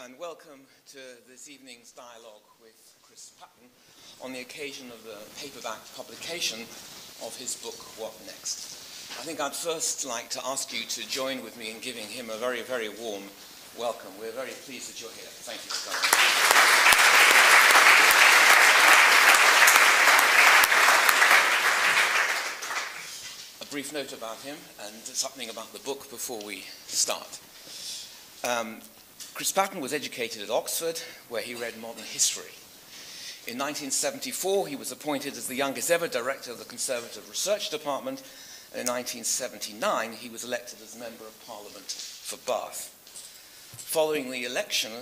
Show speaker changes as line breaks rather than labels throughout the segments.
and welcome to this evening's dialogue with Chris Patten on the occasion of the paperback publication of his book, What Next? I think I'd first like to ask you to join with me in giving him a very, very warm welcome. We're very pleased that you're here. Thank you for coming. A brief note about him and something about the book before we start. Chris Patten was educated at Oxford, where he read modern history. In 1974, he was appointed as the youngest ever director of the Conservative Research Department, and in 1979, he was elected as Member of Parliament for Bath. Following the election,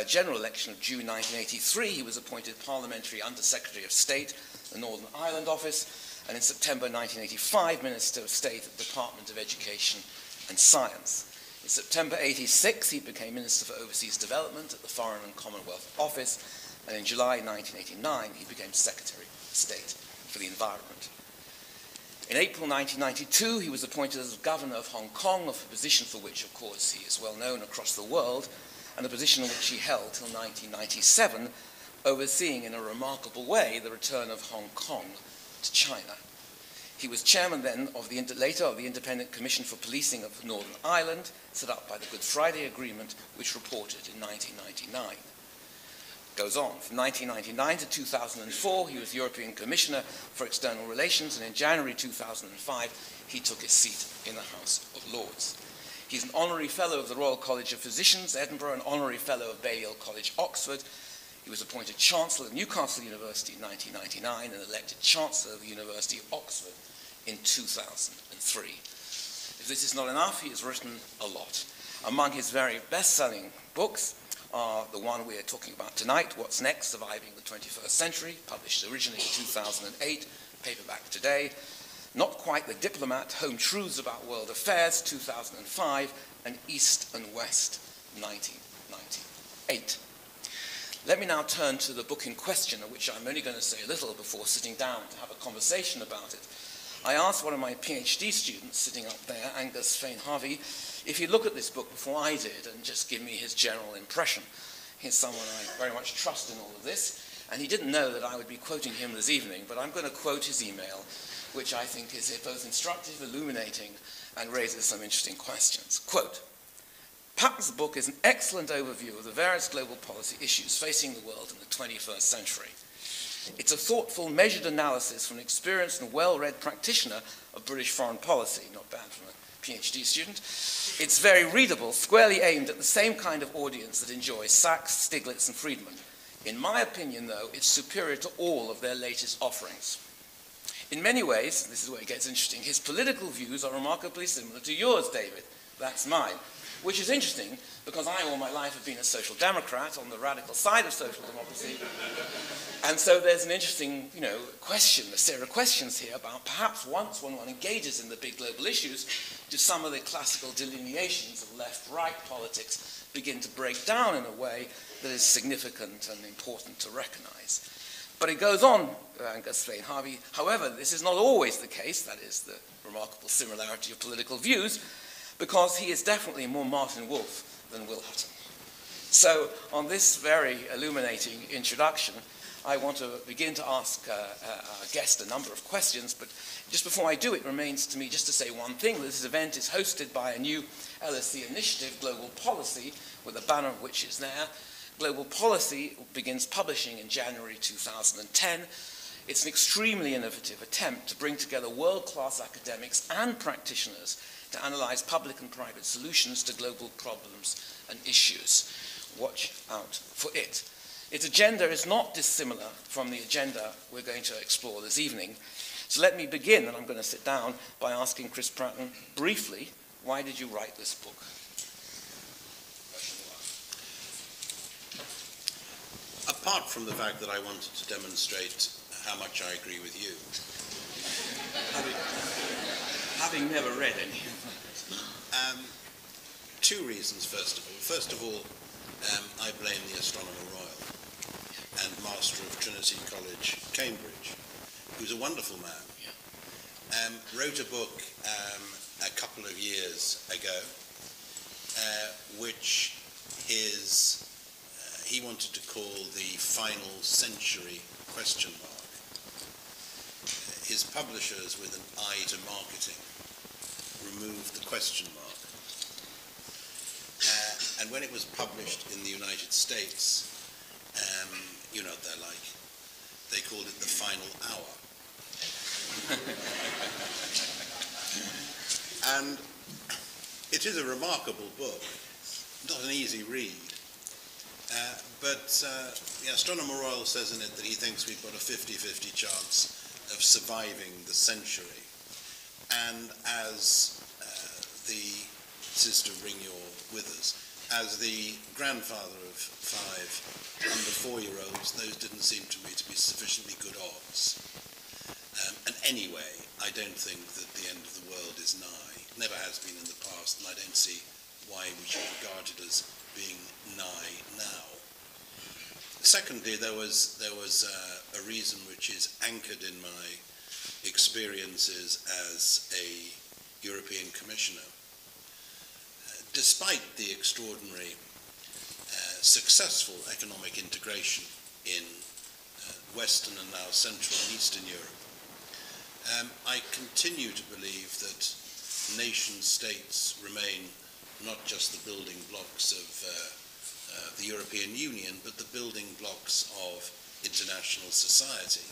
general election of June 1983, he was appointed Parliamentary Under-Secretary of State, the Northern Ireland Office, and in September 1985, Minister of State at the Department of Education and Science. In September 1986, he became Minister for Overseas Development at the Foreign and Commonwealth Office, and in July 1989, he became Secretary of State for the Environment. In April 1992, he was appointed as Governor of Hong Kong, a position for which, of course, he is well known across the world, and a position which he held till 1997, overseeing in a remarkable way the return of Hong Kong to China. He was chairman then of the Independent Commission for Policing of Northern Ireland, set up by the Good Friday Agreement, which reported in 1999. Goes on. From 1999 to 2004, he was European Commissioner for External Relations, and in January 2005, he took his seat in the House of Lords. He's an honorary fellow of the Royal College of Physicians, Edinburgh, an honorary fellow of Balliol College, Oxford. He was appointed Chancellor of Newcastle University in 1999 and elected Chancellor of the University of Oxford in 2003. If this is not enough, he has written a lot. Among his very best-selling books are the one we are talking about tonight, What's Next? Surviving the 21st Century, published originally in 2008, paperback today. Not Quite the Diplomat, Home Truths About World Affairs, 2005, and East and West, 1998. Let me now turn to the book in question, of which I'm only going to say a little before sitting down to have a conversation about it. I asked one of my PhD students sitting up there, Angus Fain-Harvey, if he'd look at this book before I did and just give me his general impression. He's someone I very much trust in all of this, and he didn't know that I would be quoting him this evening, but I'm going to quote his email, which I think is both instructive, illuminating, and raises some interesting questions. Quote, Patten's book is an excellent overview of the various global policy issues facing the world in the 21st century. It's a thoughtful, measured analysis from an experienced and well-read practitioner of British foreign policy, not bad from a PhD student. It's very readable, squarely aimed at the same kind of audience that enjoys Sachs, Stiglitz, and Friedman. In my opinion, though, it's superior to all of their latest offerings. In many ways, this is where it gets interesting, his political views are remarkably similar to yours, David. That's mine. Which is interesting, because I all my life have been a social democrat on the radical side of social democracy. And so there's an interesting, question, a series of questions here about perhaps once when one engages in the big global issues, do some of the classical delineations of left-right politics begin to break down in a way that is significant and important to recognize. But it goes on, Angus Fain-Harvey, however, this is not always the case, that is the remarkable similarity of political views, because he is definitely more Martin Wolf than Will Hutton. So on this very illuminating introduction, I want to begin to ask our guest a number of questions, but just before I do, it remains to me just to say one thing. This event is hosted by a new LSE initiative, Global Policy, with a banner of which is there. Global Policy begins publishing in January 2010. It's an extremely innovative attempt to bring together world-class academics and practitioners to analyze public and private solutions to global problems and issues. Watch out for it. Its agenda is not dissimilar from the agenda we're going to explore this evening. So let me begin, and I'm going to sit down, by asking Chris Patten briefly, why did you write this book?
Apart from the fact that I wanted to demonstrate how much I agree with you.
Having never read any.
Two reasons, first of all. First of all, I blame the Astronomer Royal and Master of Trinity College, Cambridge, who's a wonderful man. Wrote a book a couple of years ago, which his he wanted to call the final century question mark. His publishers, with an eye to marketing, removed the question mark. And when it was published in the United States, you know what they're like. They called it the final hour. And it is a remarkable book, not an easy read. But the Astronomer Royal says in it that he thinks we've got a 50-50 chance of surviving the century. And as this is to bring your withers, as the grandfather of 5 under 4-year-olds, those didn't seem to me to be sufficiently good odds. And anyway, I don't think that the end of the world is nigh. Never has been in the past, and I don't see why we should regard it as being nigh now. Secondly, there was a reason which is anchored in my experiences as a European Commissioner. Despite the extraordinary successful economic integration in Western and now Central and Eastern Europe, I continue to believe that nation-states remain not just the building blocks of the European Union, but the building blocks of international society.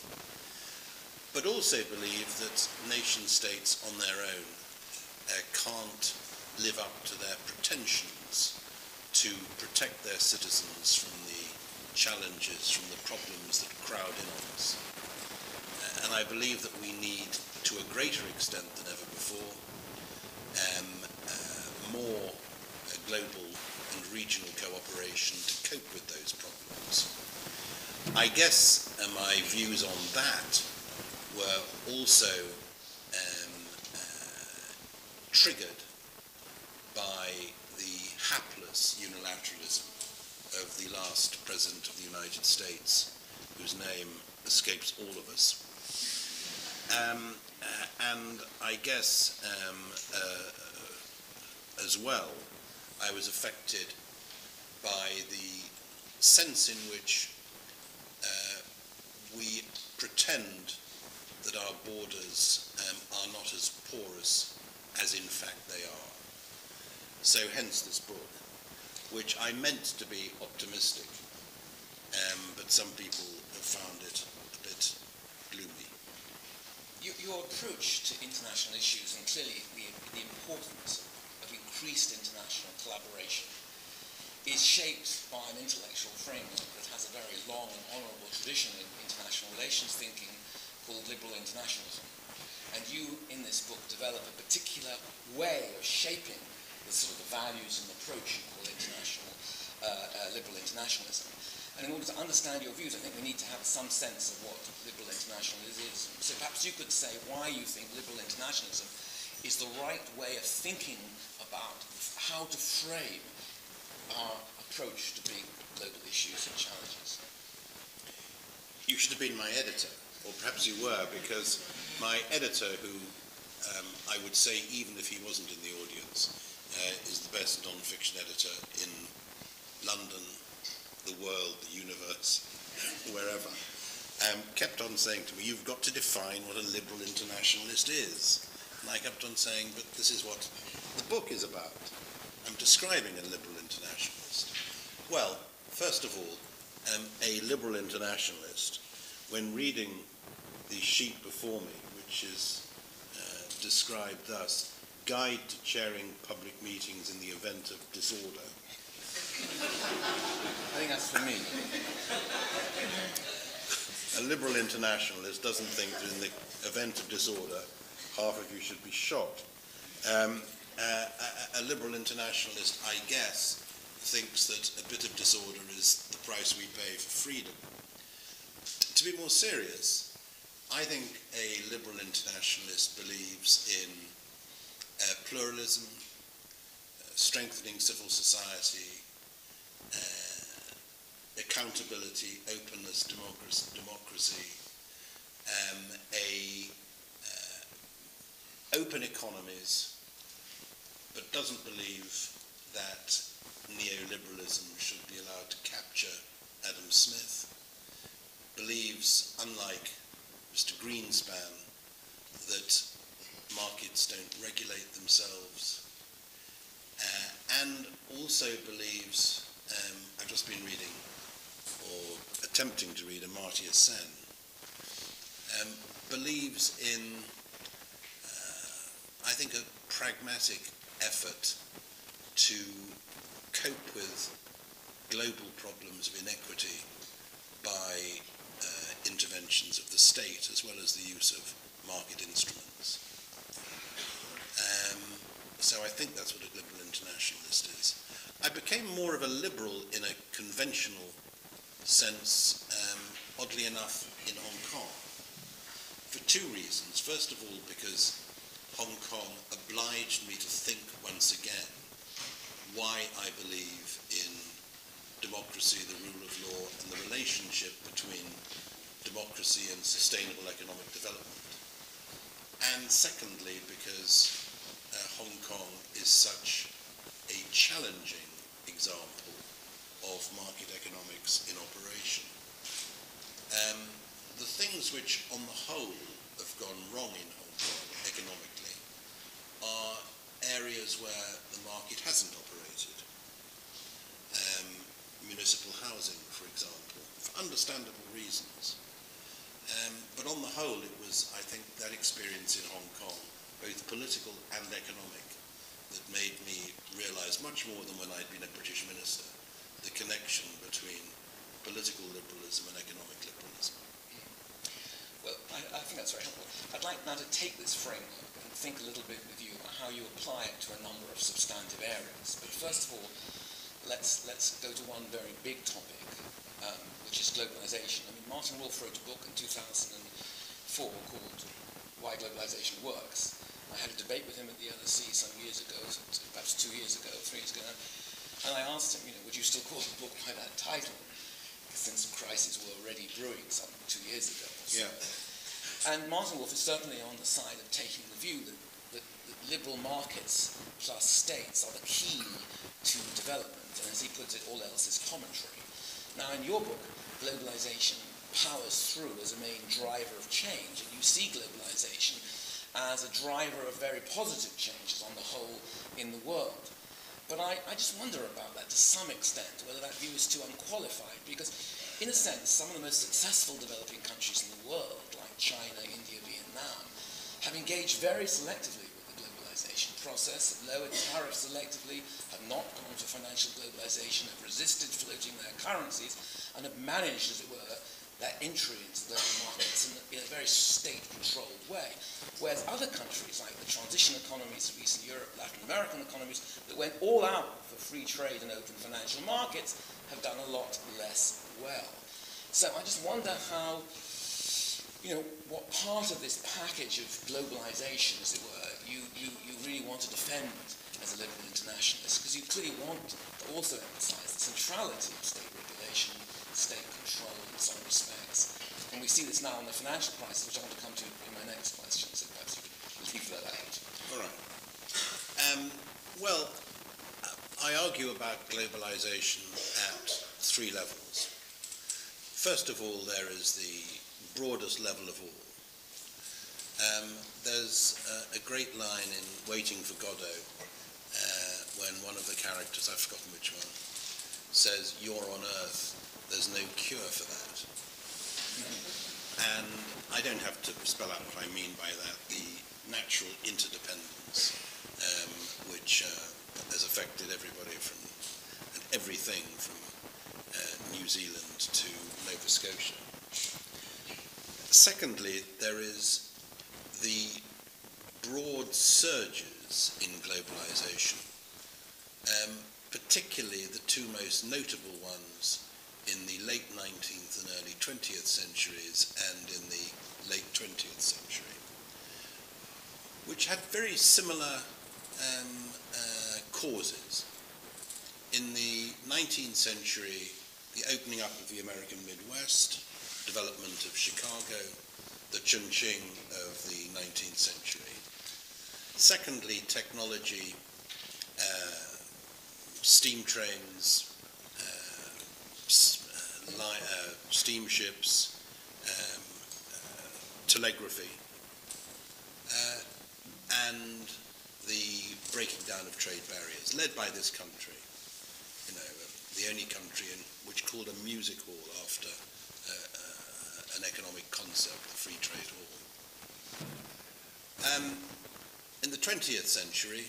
But also believe that nation-states on their own can't live up to their pretensions to protect their citizens from the challenges, from the problems that crowd in on us. And I believe that we need, to a greater extent than ever before, more global and regional cooperation to cope with those problems. I guess my views on that were also triggered by the hapless unilateralism of the last President of the United States, whose name escapes all of us. And I guess as well, I was affected by the sense in which we pretend that our borders are not as porous as in fact they are. So hence this book, which I meant to be optimistic, but some people have found it a bit gloomy.
Your approach to international issues, and clearly the importance of increased international collaboration, is shaped by an intellectual framework that has a very long and honourable tradition in international relations thinking called liberal internationalism. And you, in this book, develop a particular way of shaping the sort of the values and approach you call liberal internationalism. And in order to understand your views, I think we need to have some sense of what liberal internationalism is. So perhaps you could say why you think liberal internationalism is the right way of thinking about how to frame our approach to big global issues and challenges.
You should have been my editor, or perhaps you were, because my editor, who I would say, even if he wasn't in the audience, is the best non-fiction editor in London, the world, the universe, wherever, kept on saying to me, you've got to define what a liberal internationalist is. And I kept on saying, but this is what the book is about. I'm describing a liberal internationalist. Well, first of all, a liberal internationalist, when reading the sheet before me, which is described thus, Guide to Chairing Public Meetings in the Event of Disorder.
I think that's for me.
A liberal internationalist doesn't think that in the event of disorder, half of you should be shot. A liberal internationalist, I guess, thinks that a bit of disorder is the price we pay for freedom. To be more serious, I think a liberal internationalist believes in pluralism, strengthening civil society, accountability, openness, democracy, open economies, but doesn't believe that neoliberalism should be allowed to capture Adam Smith, believes, unlike Mr. Greenspan, that markets don't regulate themselves, and also believes, I've just been reading, or attempting to read, Amartya Sen, believes in, I think, a pragmatic effort to cope with global problems of inequity by interventions of the state as well as the use of market instruments. So I think that's what a liberal internationalist is. I became more of a liberal in a conventional sense, oddly enough, in Hong Kong, for two reasons. First of all, because Hong Kong obliged me to think once again why I believe in democracy, the rule of law, and the relationship between democracy and sustainable economic development. And secondly, because Hong Kong is such a challenging example of market economics in operation. The things which, on the whole, have gone wrong in Hong Kong economically are areas where the market hasn't operated. Municipal housing, for example, for understandable reasons. But on the whole, it was, I think, that experience in Hong Kong, both political and economic, that made me realize much more than when I'd been a British minister, the connection between political liberalism and economic liberalism.
Well, I think that's very helpful. I'd like now to take this framework and think a little bit with you about how you apply it to a number of substantive areas. But first of all, let's go to one very big topic, which is globalization. I mean, Martin Wolf wrote a book in 2004 called Why Globalization Works. I had a debate with him at the LSE some years ago, perhaps 2 years ago, 3 years ago, and I asked him, would you still call the book by that title? Since crises were already brewing some 2 years ago.
Yeah.
And Martin Wolf is certainly on the side of taking the view that liberal markets plus states are the key to development, and as he puts it, all else is commentary. Now, in your book, Globalization powers through as a main driver of change, and you see globalization as a driver of very positive changes on the whole in the world. But I just wonder about that to some extent, whether that view is too unqualified, because in a sense, some of the most successful developing countries in the world, like China, India, Vietnam, have engaged very selectively with the globalization process, have lowered tariffs selectively, have not gone for financial globalization, have resisted floating their currencies, and have managed, as it were, that entry into global markets in a very state-controlled way. Whereas other countries, like the transition economies of Eastern Europe, Latin American economies, that went all out for free trade and open financial markets, have done a lot less well. So I just wonder how, what part of this package of globalization, as it were, you really want to defend as a liberal internationalist, because you clearly want to also emphasize the centrality of state regulation, state control in some respects. And we see this now in the financial crisis, which I want to come to in my next question, so perhaps you could leave that out.
All right. Well, I argue about globalization at 3 levels. First of all, there is the broadest level of all. There's a great line in Waiting for Godot, when one of the characters, I've forgotten which one, says, "You're on Earth, there's no cure for that." And I don't have to spell out what I mean by that, the natural interdependence, which has affected everybody and everything from New Zealand to Nova Scotia. Secondly, there is the broad surges in globalization, particularly the 2 most notable ones in the late 19th and early 20th centuries and in the late 20th century, which had very similar causes. In the 19th century, the opening up of the American Midwest, development of Chicago, the Chongqing of the 19th century. Secondly, technology steam trains, steamships, telegraphy, and the breaking down of trade barriers, led by this country, the only country which called a music hall after an economic concept, the Free Trade Hall. In the 20th century,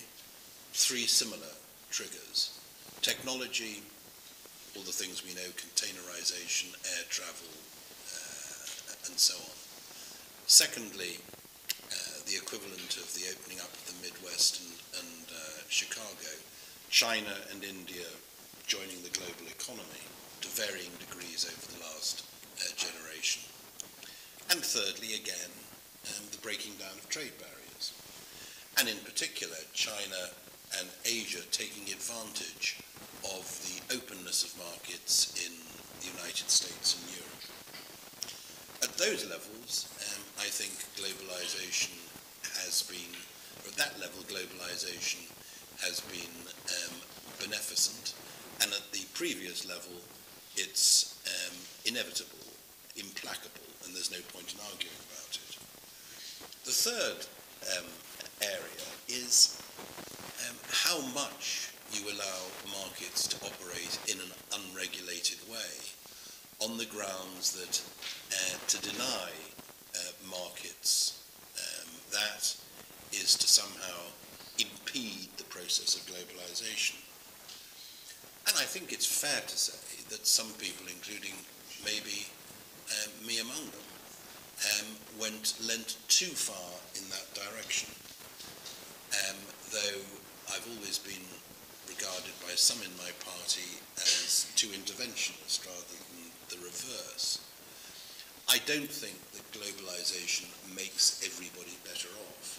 three similar triggers: technology, all the things we know, containerization, air travel, and so on. Secondly, the equivalent of the opening up of the Midwest and Chicago, China and India joining the global economy to varying degrees over the last generation. And thirdly, again, the breaking down of trade barriers. And in particular, China and Asia taking advantage of the openness of markets in the United States and Europe. At those levels, I think globalization has been, or at that level, globalization has been beneficent, and at the previous level, it's inevitable, implacable, and there's no point in arguing about it. The third area is how much you allow markets to operate in an unregulated way, on the grounds that to deny markets that is to somehow impede the process of globalization. And I think it's fair to say that some people, including maybe me among them, lent too far in that direction. Though I've always been regarded by some in my party as too interventionist rather than the reverse. I don't think that globalization makes everybody better off.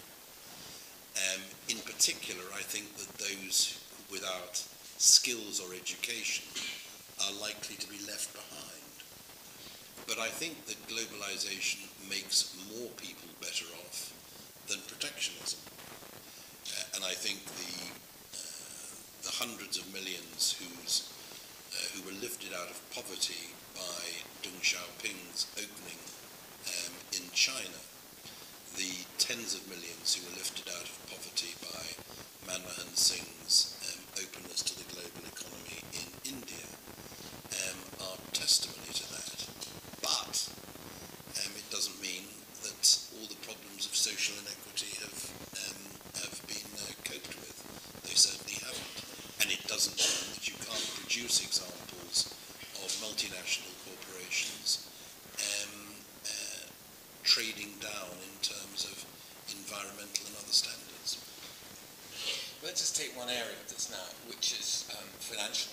In particular, I think that those without skills or education are likely to be left behind. But I think that globalization makes more people better off than protectionism. And I think the hundreds of millions who were lifted out of poverty by Deng Xiaoping's opening in China, the tens of millions who were lifted out of poverty by Manmohan Singh's openness to the global economy in India, are testimony to that. But it doesn't mean that all the problems of social inequity have been coped with. They certainly haven't. And it doesn't mean that you can't produce examples of multinational corporations trading down in terms of environmental and other standards.
Let's just take one area of this now, which is financial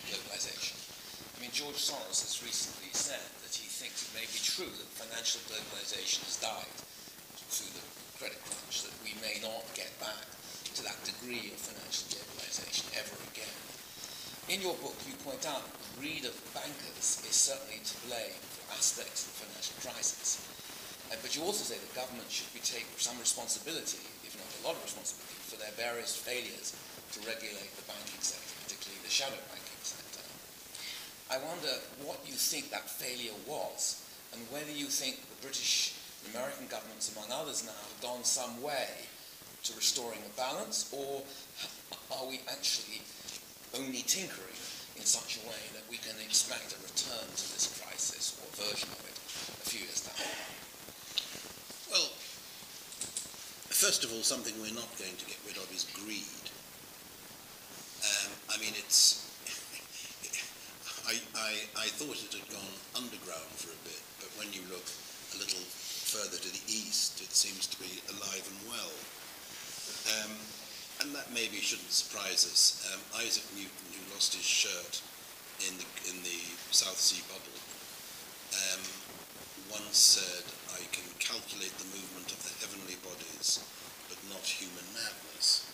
globalization. I mean, George Soros has recently said that he thinks it may be true that financial globalization has died through the credit crunch, that we may not get back to that degree of financial globalization ever again. In your book, you point out that the greed of bankers is certainly to blame for aspects of the financial crisis. But you also say that government should take some responsibility, if not a lot of responsibility, for their various failures to regulate the banking sector, particularly the shadow banking sector. I wonder what you think that failure was, and whether you think the British and American governments, among others now, have gone some way to restoring a balance, or are we actually only tinkering in such a way that we can expect a return to this crisis, or version of it, a few years down?
Well, first of all, something we're not going to get rid of is greed. I mean, I thought it had gone underground for a bit, but when you look a little further to the east, it seems to be alive and well. And that maybe shouldn't surprise us. Isaac Newton, who lost his shirt in the South Sea bubble, once said, "I can calculate the movement of the heavenly bodies, but not human madness."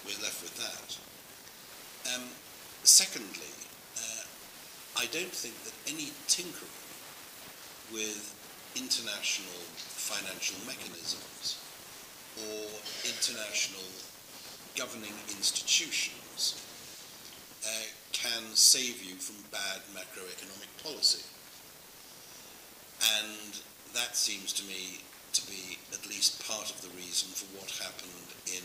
We're left with that. Secondly, I don't think that any tinkering with international financial mechanisms or international governing institutions can save you from bad macroeconomic policy. And that seems to me to be at least part of the reason for what happened in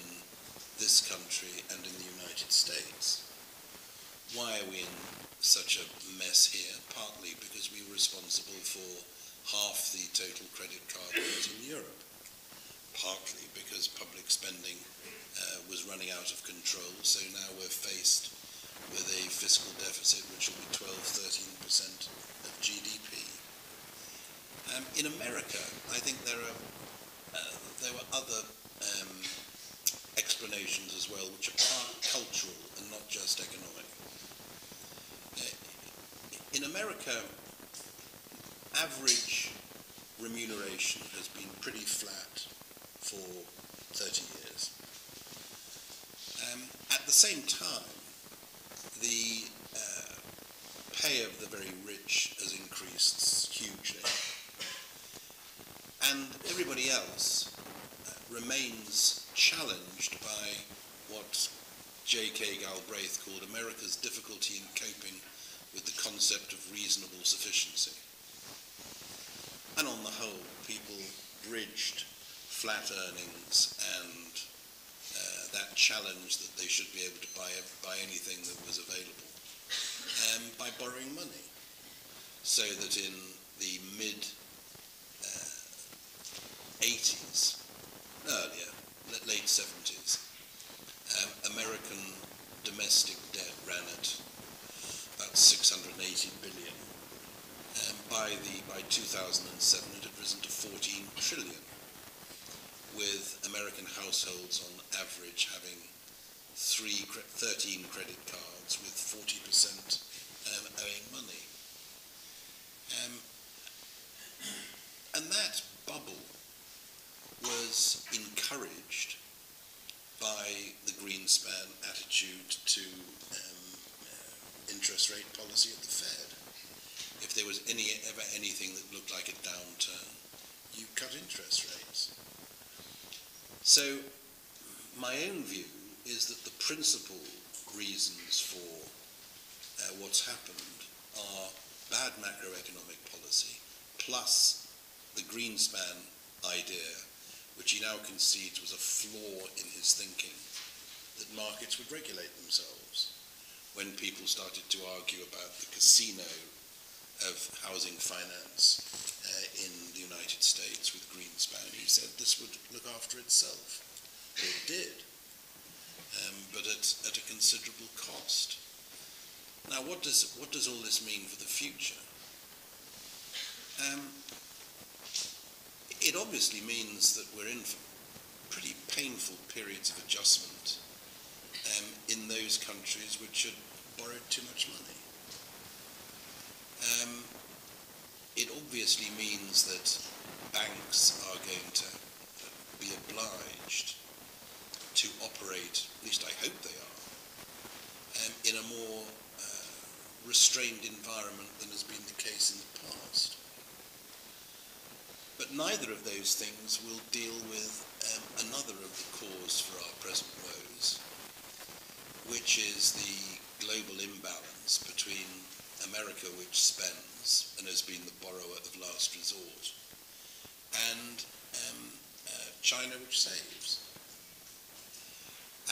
this country and in the United States. Why are we in such a mess here? Partly because we were responsible for half the total credit card debt in Europe. Partly because public spending was running out of control, so now we're faced with a fiscal deficit which will be 12-13% of GDP. In America, I think there were other explanations as well, which are part cultural and not just economic. In America, average remuneration has been pretty flat for 30 years. At the same time, the pay of the very rich has increased hugely. And everybody else remains challenged by what J.K. Galbraith called America's difficulty in coping with the concept of reasonable sufficiency. And on the whole, people bridged flat earnings and that challenge that they should be able to buy anything that was available by borrowing money. So that in the mid-80s, earlier, late 70s, American domestic debt ran at about 680 billion. By 2007, it had risen to 14 trillion, with American households on average having 13 credit cards with 40% owing money. And that bubble was encouraged by the Greenspan attitude to interest rate policy at the Fed. If there was ever anything that looked like a downturn, you cut interest rates. So my own view is that the principal reasons for what's happened are bad macroeconomic policy plus the Greenspan idea, which he now concedes was a flaw in his thinking, that markets would regulate themselves. When people started to argue about the casino of housing finance in the United States with Greenspan, he said this would look after itself. It did, but at a considerable cost. Now, what does all this mean for the future? It obviously means that we're in for pretty painful periods of adjustment in those countries which had borrowed too much money. It obviously means that banks are going to be obliged to operate, at least I hope they are, in a more restrained environment than has been the case in the past. But neither of those things will deal with another of the cause for our present woes, which is the global imbalance between America, which spends and has been the borrower of last resort, and China, which saves.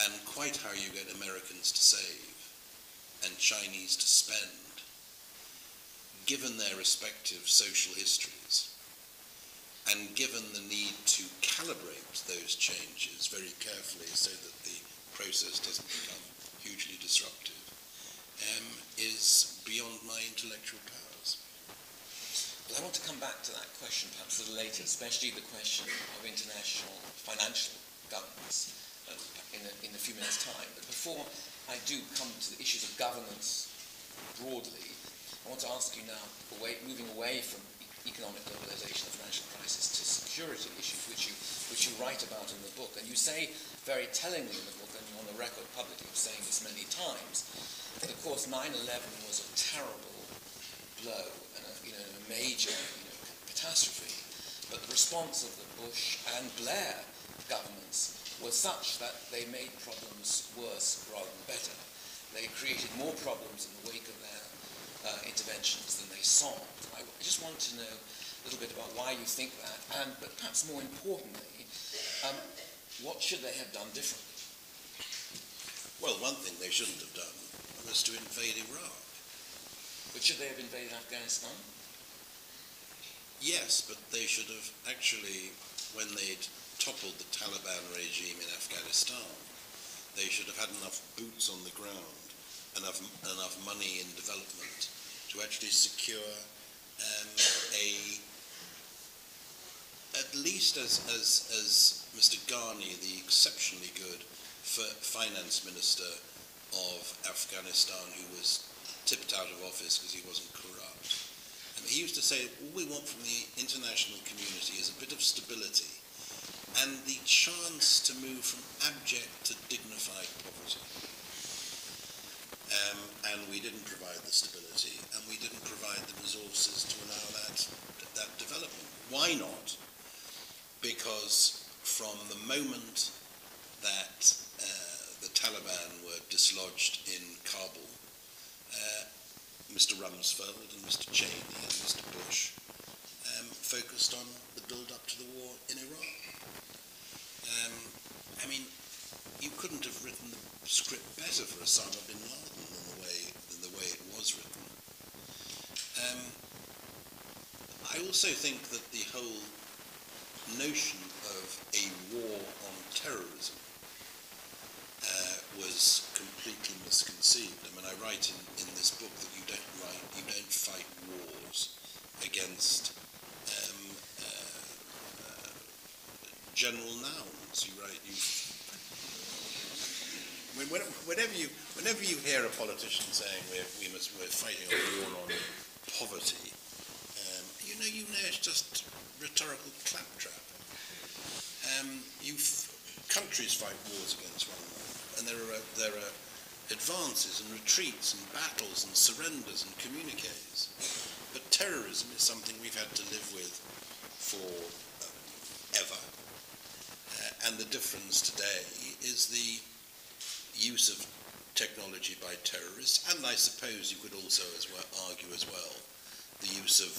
And quite how you get Americans to save and Chinese to spend, given their respective social histories, and given the need to calibrate those changes very carefully so that the process doesn't become hugely disruptive, is beyond my intellectual powers.
Well, I want to come back to that question perhaps a little later, especially the question of international financial governance in a few minutes' time. But before I do come to the issues of governance broadly, I want to ask you now, moving away from economic globalization, the financial crisis, to security issues, which you write about in the book. And you say very tellingly in the book, and you're on the record publicly of saying this many times, that of course 9/11 was a terrible blow and a major catastrophe. But the response of the Bush and Blair governments were such that they made problems worse rather than better. They created more problems in the wake of their interventions than they solved. I just want to know a little bit about why you think that, but perhaps more importantly, what should they have done differently?
Well, one thing they shouldn't have done was to invade Iraq.
But should they have invaded Afghanistan?
Yes, but they should have actually, when they'd toppled the Taliban regime in Afghanistan, they should have had enough boots on the ground, enough money in development to actually secure at least as Mr. Ghani, the exceptionally good finance minister of Afghanistan, who was tipped out of office because he wasn't corrupt. And he used to say, all we want from the international community is a bit of stability and the chance to move from abject to dignified poverty. And we didn't provide the stability, and we didn't provide the resources to allow that development. Why not? Because from the moment that the Taliban were dislodged in Kabul, Mr. Rumsfeld and Mr. Cheney and Mr. Bush focused on the build-up to the war in Iraq. I mean, you couldn't have written the script better for Osama bin Laden than the way it was written. I also think that the whole notion of a war on terrorism was completely misconceived. I mean, I write in this book that you don't fight wars against general nouns. Whenever you hear a politician saying we're fighting a war on poverty, you know it's just rhetorical claptrap. Countries fight wars against one another, and there are advances and retreats and battles and surrenders and communiques. But terrorism is something we've had to live with forever. And the difference today is the use of technology by terrorists, and I suppose you could also argue as well the use of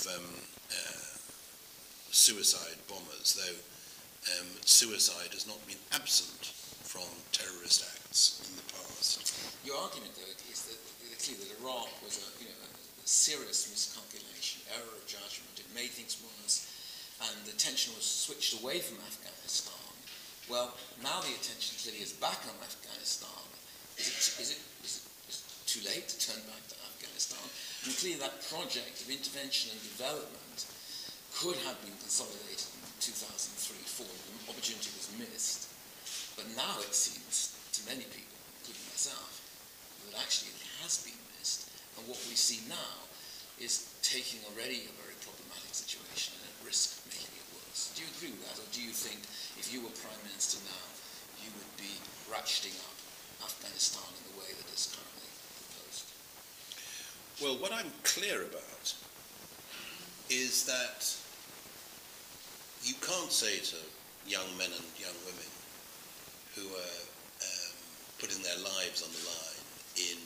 suicide bombers, though suicide has not been absent from terrorist acts in the past.
Your argument, though, is that clearly that Iraq was a serious miscalculation, error of judgment. It made things worse, and the attention was switched away from Afghanistan. Well, now the attention clearly is back on Afghanistan. Is it too late to turn back to Afghanistan? And clearly that project of intervention and development could have been consolidated in 2003-04. The opportunity was missed. But now it seems to many people, including myself, that actually it has been missed. And what we see now is taking already a very problematic situation and at risk making it worse. Do you agree with that, or do you think if you were Prime Minister now, you would be ratcheting up Afghanistan in the way that is currently proposed?
Well, what I'm clear about is that you can't say to young men and young women who are putting their lives on the line in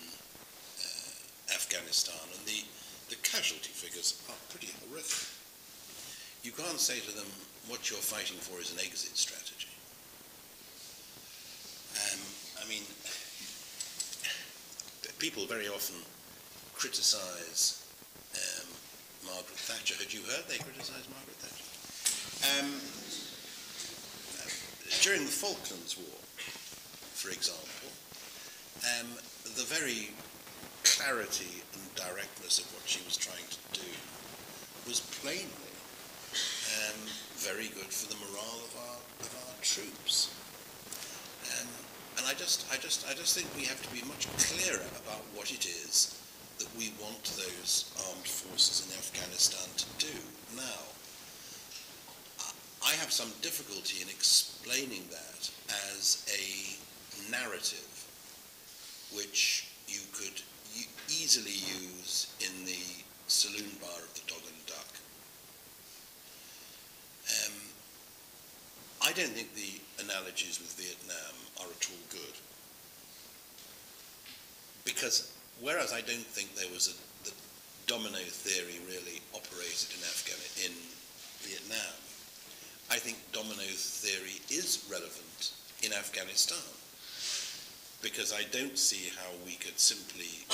Afghanistan, and the casualty figures are pretty horrific. You can't say to them, what you're fighting for is an exit strategy. I mean, people very often criticize Margaret Thatcher. Had you heard they criticized Margaret Thatcher? During the Falklands War, for example, the very clarity and directness of what she was trying to do was plainly very good for the morale of our troops. And I just think we have to be much clearer about what it is that we want those armed forces in Afghanistan to do now. I have some difficulty in explaining that as a narrative which you could easily use in the saloon bar of the Dog and Duck. I I don't think the analogies with Vietnam are at all good. Because whereas I don't think the domino theory really operated in Vietnam, I think domino theory is relevant in Afghanistan. Because I don't see how we could simply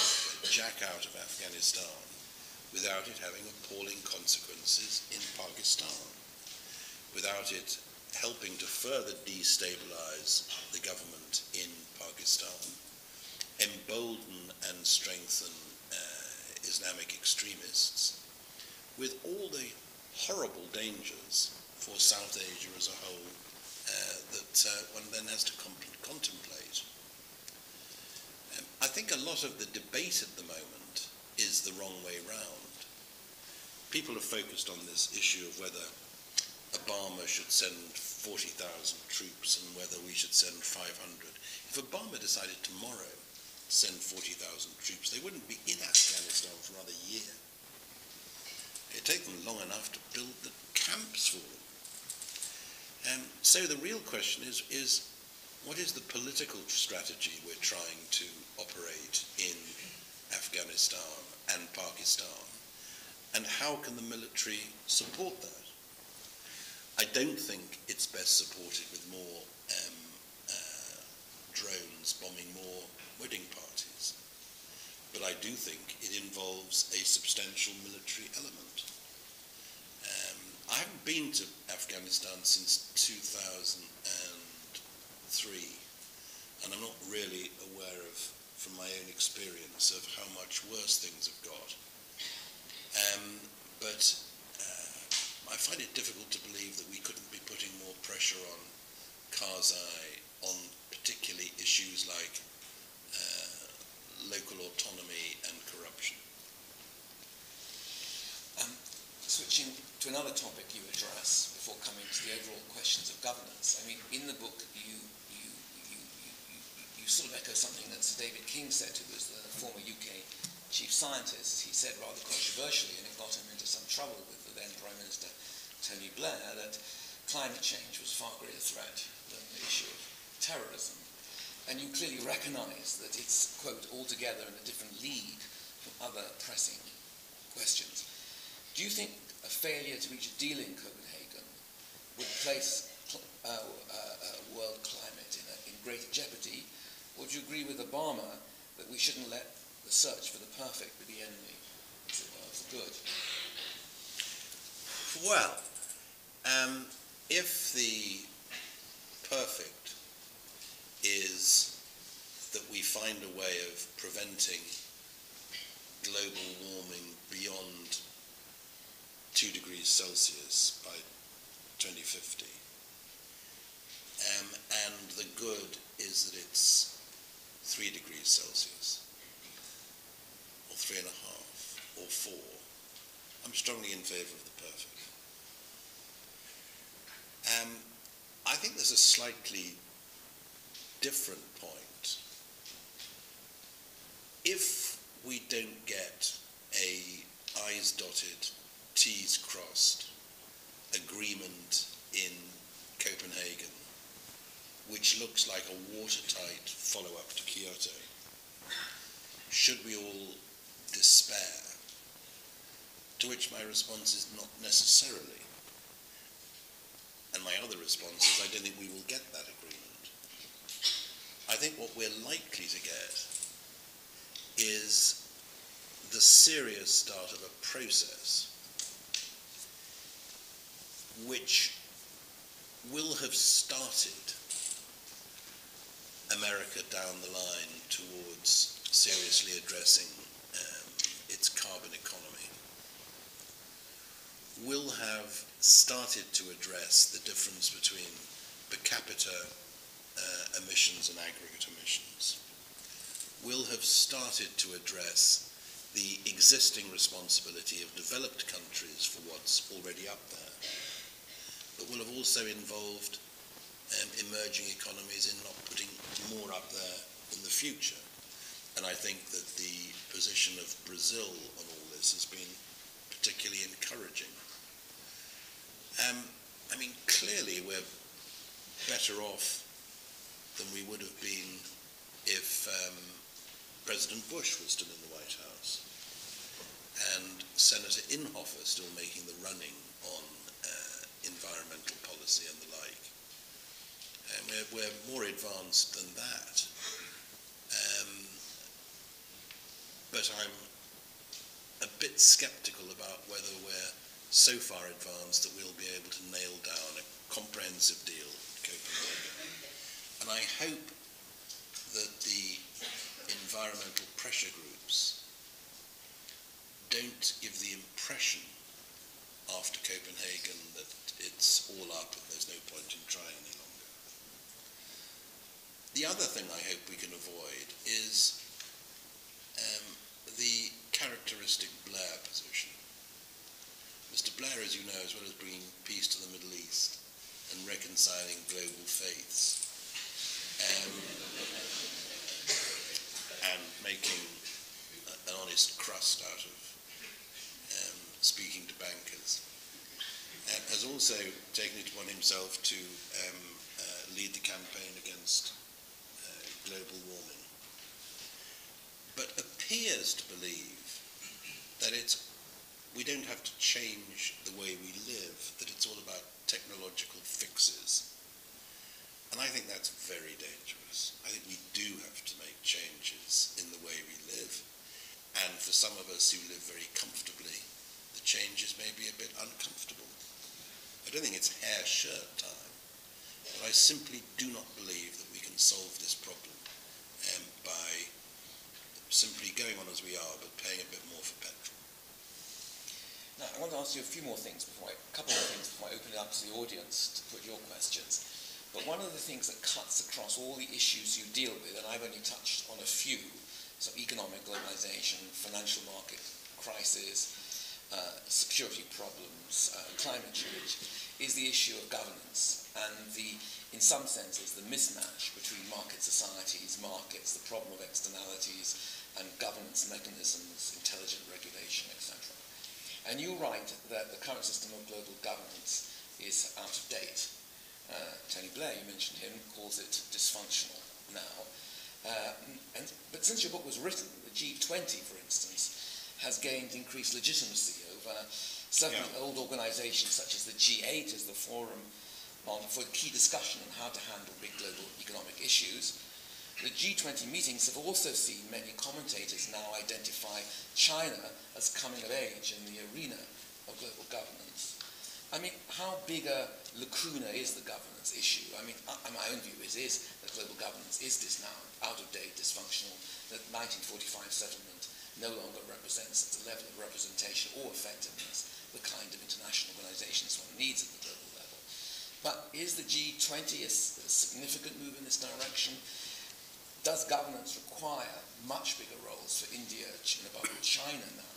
jack out of Afghanistan without it having appalling consequences in Pakistan, without it helping to further destabilize the government in Pakistan, embolden and strengthen Islamic extremists, with all the horrible dangers for South Asia as a whole that one then has to contemplate. I think a lot of the debate at the moment is the wrong way round. People are focused on this issue of whether Obama should send 40,000 troops and whether we should send 500. If Obama decided tomorrow to send 40,000 troops, they wouldn't be in Afghanistan for another year. It'd take them long enough to build the camps for them. So the real question is what is the political strategy we're trying to operate in Afghanistan and Pakistan, and how can the military support that? I don't think it's best supported with more drones bombing more wedding parties, but I do think it involves a substantial military element. I haven't been to Afghanistan since 2003, and I'm not really aware of, from my own experience, of how much worse things have got. But I find it difficult to believe that we couldn't be putting more pressure on Karzai on particularly issues like local autonomy and corruption.
Switching to another topic you address before coming to the overall questions of governance. I mean, in the book, you sort of echo something that Sir David King said, who was the former UK chief scientist. He said rather controversially, and it got him into some trouble with the then Prime Minister Tony Blair, that climate change was far greater threat than the issue of terrorism. And you clearly recognise that it's, quote, altogether in a different league from other pressing questions. Do you think a failure to reach a deal in Copenhagen would place world climate in greater jeopardy, or do you agree with Obama that we shouldn't let the search for the perfect be the enemy, as it were, of the good?
Well, if the perfect is that we find a way of preventing global warming beyond 2 degrees Celsius by 2050, and the good is that it's 3 degrees Celsius, or 3.5, or 4, I'm strongly in favour of the perfect. I think there's a slightly different point. If we don't get a I's dotted, T's crossed agreement in Copenhagen, which looks like a watertight follow-up to Kyoto, should we all despair? To which my response is not necessarily. And my other response is I don't think we will get that agreement. I think what we're likely to get is the serious start of a process which will have started America down the line towards seriously addressing its carbon economy, will have started to address the difference between per capita emissions and aggregate emissions, will have started to address the existing responsibility of developed countries for what's already up there, but will have also involved emerging economies in not putting more up there in the future. And I think that the position of Brazil on all this has been particularly encouraging. I mean, clearly we're better off than we would have been if President Bush was still in the White House and Senator Inhofe still making the running on environmental policy and the like. And we're more advanced than that. But I'm a bit sceptical about whether we're so far advanced that we'll be able to nail down a comprehensive deal at Copenhagen. And I hope that the environmental pressure groups don't give the impression after Copenhagen that it's all up and there's no point in trying any longer. The other thing I hope we can avoid is the characteristic Blair position. Mr. Blair, as you know, as well as bringing peace to the Middle East and reconciling global faiths and making an honest crust out of speaking to bankers, has also taken it upon himself to lead the campaign against global warming, but appears to believe that we don't have to change the way we live, that it's all about technological fixes. And I think that's very dangerous. I think we do have to make changes in the way we live. And for some of us who live very comfortably, the changes may be a bit uncomfortable. I don't think it's hair shirt time, but I simply do not believe that we can solve this problem by simply going on as we are, but paying a bit more for petrol.
Now, I want to ask you a few more things a couple more things before I open it up to the audience to put your questions. But one of the things that cuts across all the issues you deal with, and I've only touched on a few, so economic globalization, financial market crisis, security problems, climate change, is the issue of governance and in some senses, the mismatch between market societies, markets, the problem of externalities, and governance mechanisms, intelligent regulation, etc. And you write that the current system of global governance is out of date. Tony Blair, you mentioned him, calls it dysfunctional now. But since your book was written, the G20, for instance, has gained increased legitimacy over certainly old organizations such as the G8 as the forum for key discussion on how to handle big global economic issues. The G20 meetings have also seen many commentators now identify China as coming of age in the arena of global governance. I mean, how big a lacuna is the governance issue? I mean, my own view is that global governance is now out of date, dysfunctional, that 1945 settlement no longer represents at the level of representation or effectiveness the kind of international organizations one needs at the global level. But is the G20 a significant move in this direction? Does governance require much bigger roles for India, China now?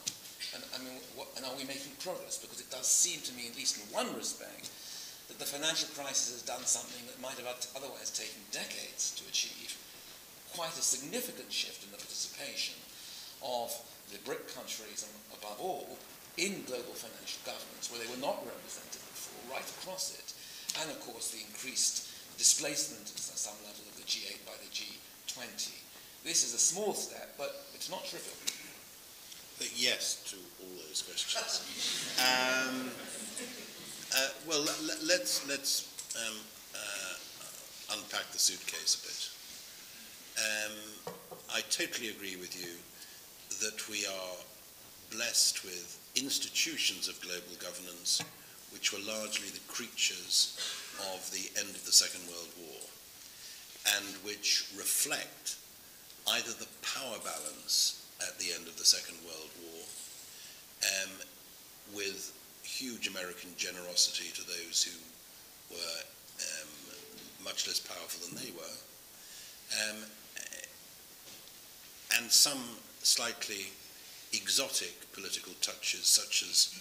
And I mean, and are we making progress? Because it does seem to me, at least in one respect, that the financial crisis has done something that might have otherwise taken decades to achieve. Quite a significant shift in the participation of the BRIC countries, and above all, in global financial governance, where they were not represented before, right across it. And of course, the increased displacement at some level of the G8 by the G20. This is a small step, but it's not trivial.
Yes to all those questions. Well, let's unpack the suitcase a bit. I totally agree with you that we are blessed with institutions of global governance which were largely the creatures of the end of the Second World War and which reflect either the power balance at the end of the Second World War, with huge American generosity to those who were much less powerful than they were, and some slightly exotic political touches, such as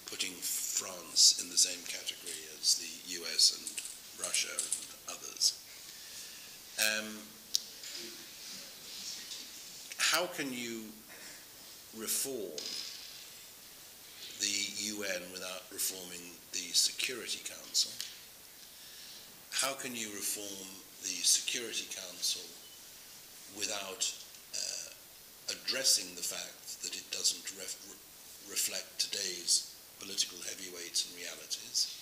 putting France in the same category as the US and Russia and others. How can you reform the UN without reforming the Security Council? how can you reform the Security Council without addressing the fact that it doesn't reflect today's political heavyweights and realities?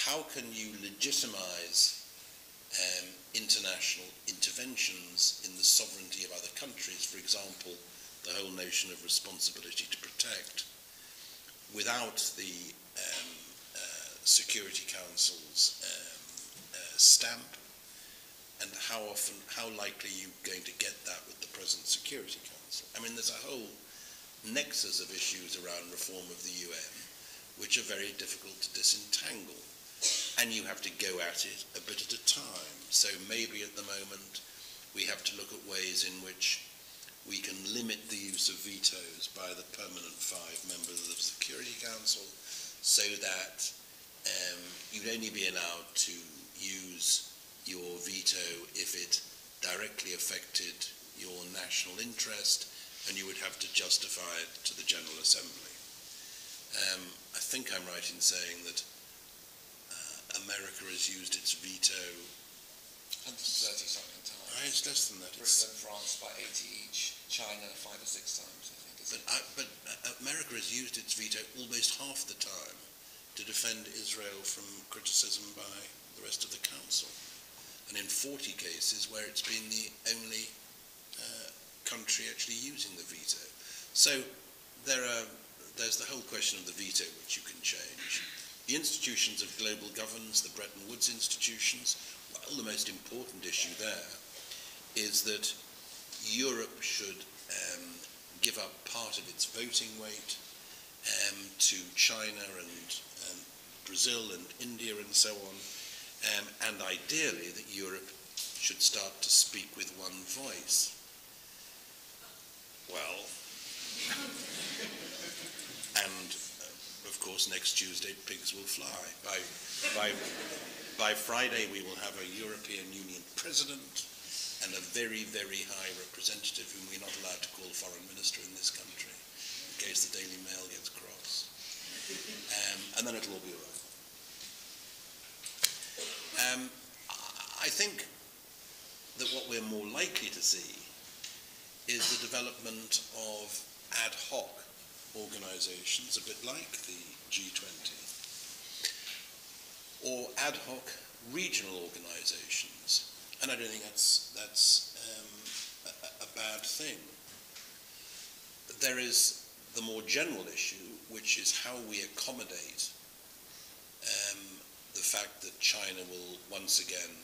How can you legitimize international interventions in the sovereignty of other countries, for example, the whole notion of responsibility to protect, without the Security Council's stamp? And how likely are you going to get that with the present Security Council? I mean, there's a whole nexus of issues around reform of the UN which are very difficult to disentangle. And you have to go at it a bit at a time. So maybe at the moment we have to look at ways in which we can limit the use of vetoes by the permanent 5 members of the Security Council, so that you'd only be allowed to use your veto if it directly affected your national interest, and you would have to justify it to the General Assembly. I think I'm right in saying that America has used its veto
130-something times.
It's less than that.
Britain and France by 80 each. China 5 or 6 times, I think.
But America has used its veto almost half the time to defend Israel from criticism by the rest of the Council. And in 40 cases where it's been the only country actually using the veto. So there's the whole question of the veto which you can change. The institutions of global governance, the Bretton Woods institutions, well, the most important issue there is that Europe should give up part of its voting weight to China and Brazil and India and so on, and ideally that Europe should start to speak with one voice. Well, and of course next Tuesday pigs will fly. By Friday we will have a European Union president and a very, very high representative whom we're not allowed to call foreign minister in this country, in case the Daily Mail gets cross. And then it'll all be all right. I think that what we're more likely to see is the development of ad hoc organizations, a bit like the G20, or ad hoc regional organizations. And I don't think that's a bad thing. There is the more general issue, which is how we accommodate the fact that China will once again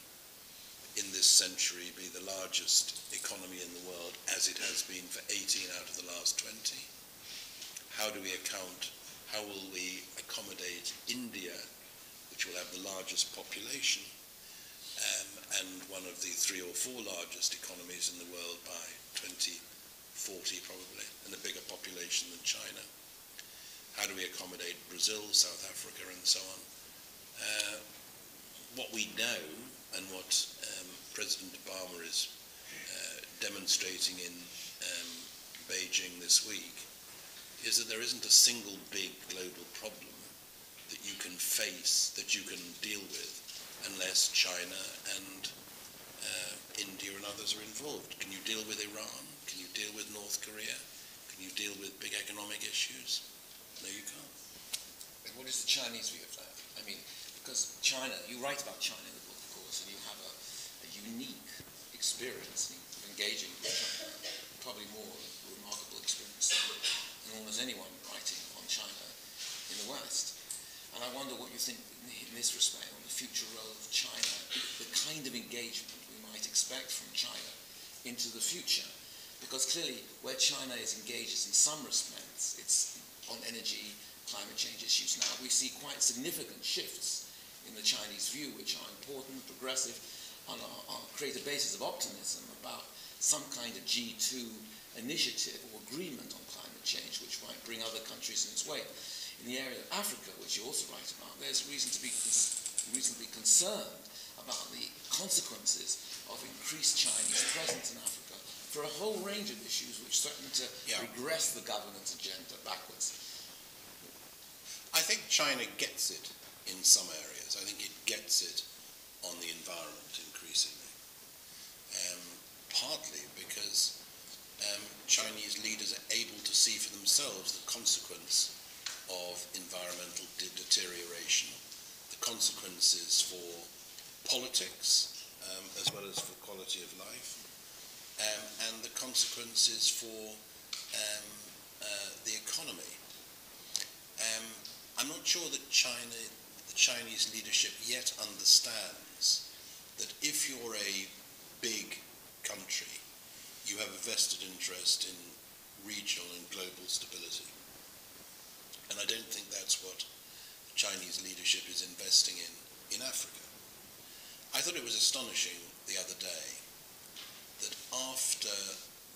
in this century be the largest economy in the world, as it has been for 18 out of the last 20. How do we how will we accommodate India, which will have the largest population, and one of the 3 or 4 largest economies in the world by 2040 probably, and a bigger population than China? How do we accommodate Brazil, South Africa, and so on? What we know, and what President Obama is demonstrating in Beijing this week, is that there isn't a single big global problem that you can face, that you can deal with, unless China and India and others are involved. Can you deal with Iran? Can you deal with North Korea? Can you deal with big economic issues? No, you can't.
And what is the Chinese view of that? I mean, because China, you write about China in the book, of course, and you have a unique experience of engaging with China, probably more remarkable experience than almost anyone writing on China in the West. And I wonder what you think in this respect on the future role of China, the kind of engagement we might expect from China into the future. Because clearly where China is engaged in some respects, it's on energy, climate change issues now, we see quite significant shifts in the Chinese view, which are important, progressive, and create a basis of optimism about some kind of G2 initiative or agreement on climate change, which might bring other countries in its way. In the area of Africa, which you also write about, there's reason to be reasonably concerned about the consequences of increased Chinese presence in Africa for a whole range of issues which threaten to regress the governance agenda backwards.
I think China gets it in some areas. I think it gets it on the environment increasingly, partly because Chinese leaders are able to see for themselves the consequence of environmental deterioration, the consequences for politics as well as for quality of life, and the consequences for the economy. I'm not sure that the Chinese leadership yet understands that if you're a big country, you have a vested interest in regional and global stability. And I don't think that's what the Chinese leadership is investing in Africa. I thought it was astonishing the other day that after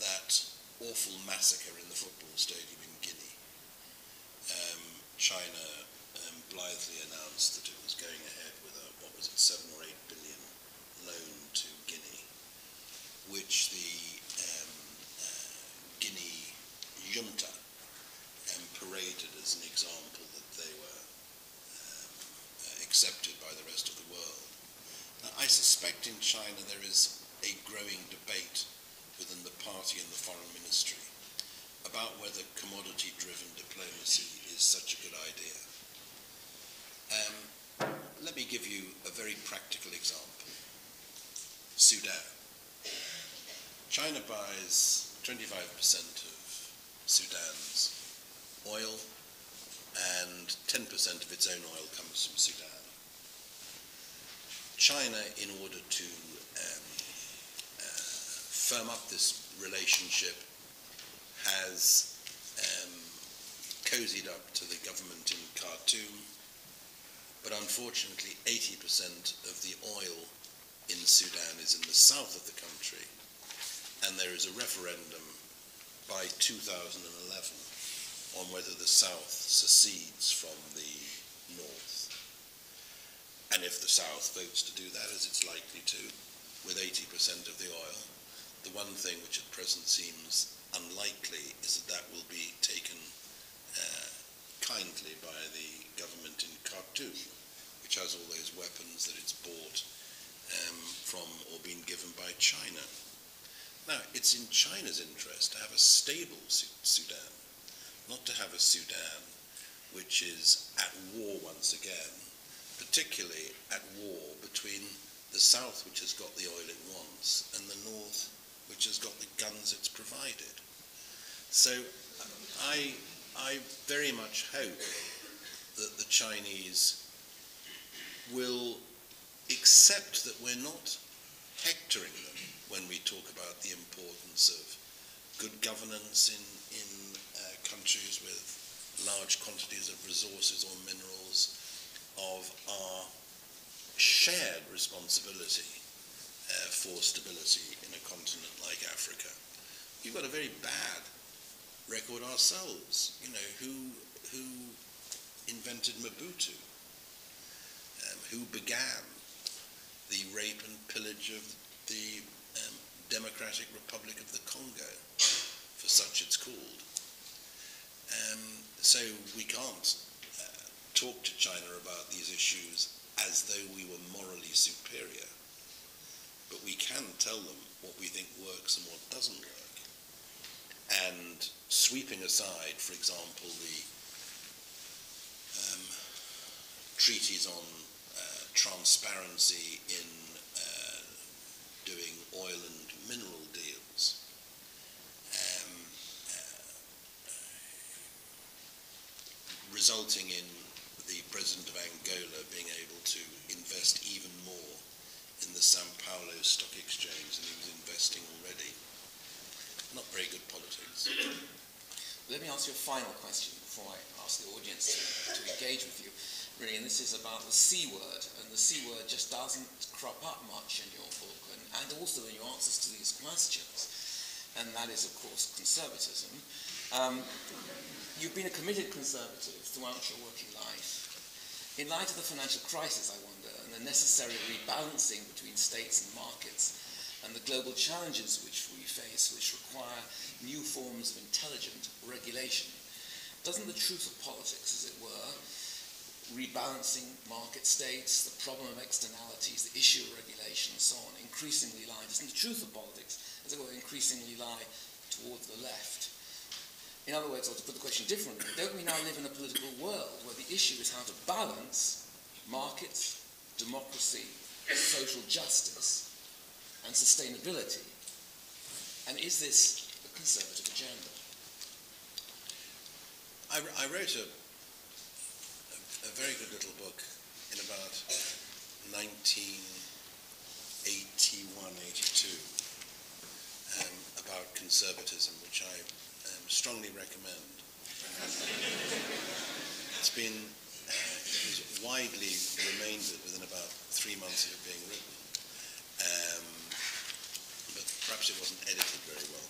that awful massacre in the football stadium in Guinea, China blithely announced that it was going ahead with a, 7 or 8 billion loan to Guinea, which the Guinea junta paraded as an example that they were accepted by the rest of the world. Now, I suspect in China there is a growing debate within the party and the foreign ministry about whether commodity-driven diplomacy is such a good idea. Let me give you a very practical example. Sudan. China buys 25% of Sudan's oil, and 10% of its own oil comes from Sudan. China, in order to firm up this relationship, has cozied up to the government in Khartoum, but unfortunately 80% of the oil in Sudan is in the south of the country, and there is a referendum by 2011 on whether the south secedes from the north. And if the south votes to do that, as it's likely to, with 80% of the oil, the one thing which at present seems unlikely is that that will be taken kindly by the government in Khartoum, which has all those weapons that it's bought from or been given by China. Now, it's in China's interest to have a stable Sudan, not to have a Sudan which is at war once again, particularly at war between the south, which has got the oil it wants, and the north, which has got the guns it's provided. So I very much hope that the Chinese will accept that we're not hectoring them when we talk about the importance of good governance in countries with large quantities of resources or minerals, of our shared responsibility for stability in a continent like Africa. We've got a very bad record ourselves. You know, who invented Mobutu? Who began the rape and pillage of the Democratic Republic of the Congo, for such it's called. So we can't talk to China about these issues as though we were morally superior, but we can tell them what we think works and what doesn't work. And sweeping aside, for example, the treaties on transparency in doing oil and mineral deals, resulting in the president of Angola being able to invest even more in the Sao Paulo Stock Exchange than he was investing already. Not very good politics.
Let me ask you a final question before I ask the audience to engage with you, really, and this is about the C word, and the C word just doesn't crop up much in your book, and also in your answers to these questions, and that is, of course, conservatism. You've been a committed conservative throughout your working life. In light of the financial crisis, I wonder, and the necessary rebalancing between states and markets, and the global challenges which we face, which require new forms of intelligent regulation, doesn't the truth of politics, as it were, rebalancing market states, the problem of externalities, the issue of regulation, and so on, increasingly lie, doesn't the truth of politics, as it were, increasingly lie towards the left? In other words, or to put the question differently, don't we now live in a political world where the issue is how to balance markets, democracy, social justice, and sustainability? And is this a conservative agenda?
I wrote a very good little book in about 1981-82 about conservatism, which I strongly recommend. It was widely remaindered within about 3 months of it being written, but perhaps it wasn't edited very well.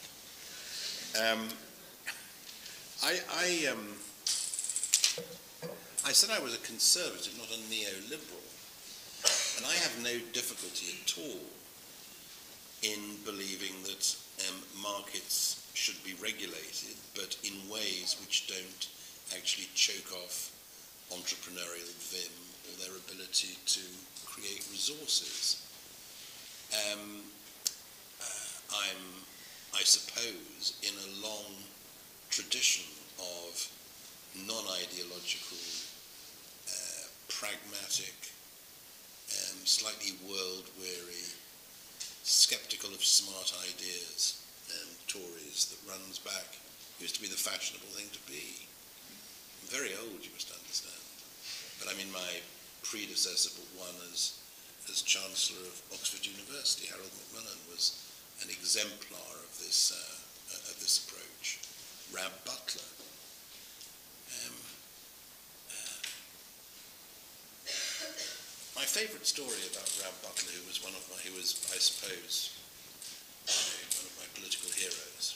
I said I was a conservative, not a neoliberal, and I have no difficulty at all in believing that markets should be regulated, but in ways which don't actually choke off entrepreneurial vim or their ability to create resources. I suppose, in a long tradition of non-ideological, pragmatic, slightly world-weary, skeptical of smart ideas, Tories that runs back, used to be the fashionable thing to be. I'm very old, you must understand. But I mean, my predecessor, but one as Chancellor of Oxford University, Harold Macmillan, was an exemplar of this approach. Rab Butler. My favourite story about Rab Butler, who was I suppose, one of my political heroes.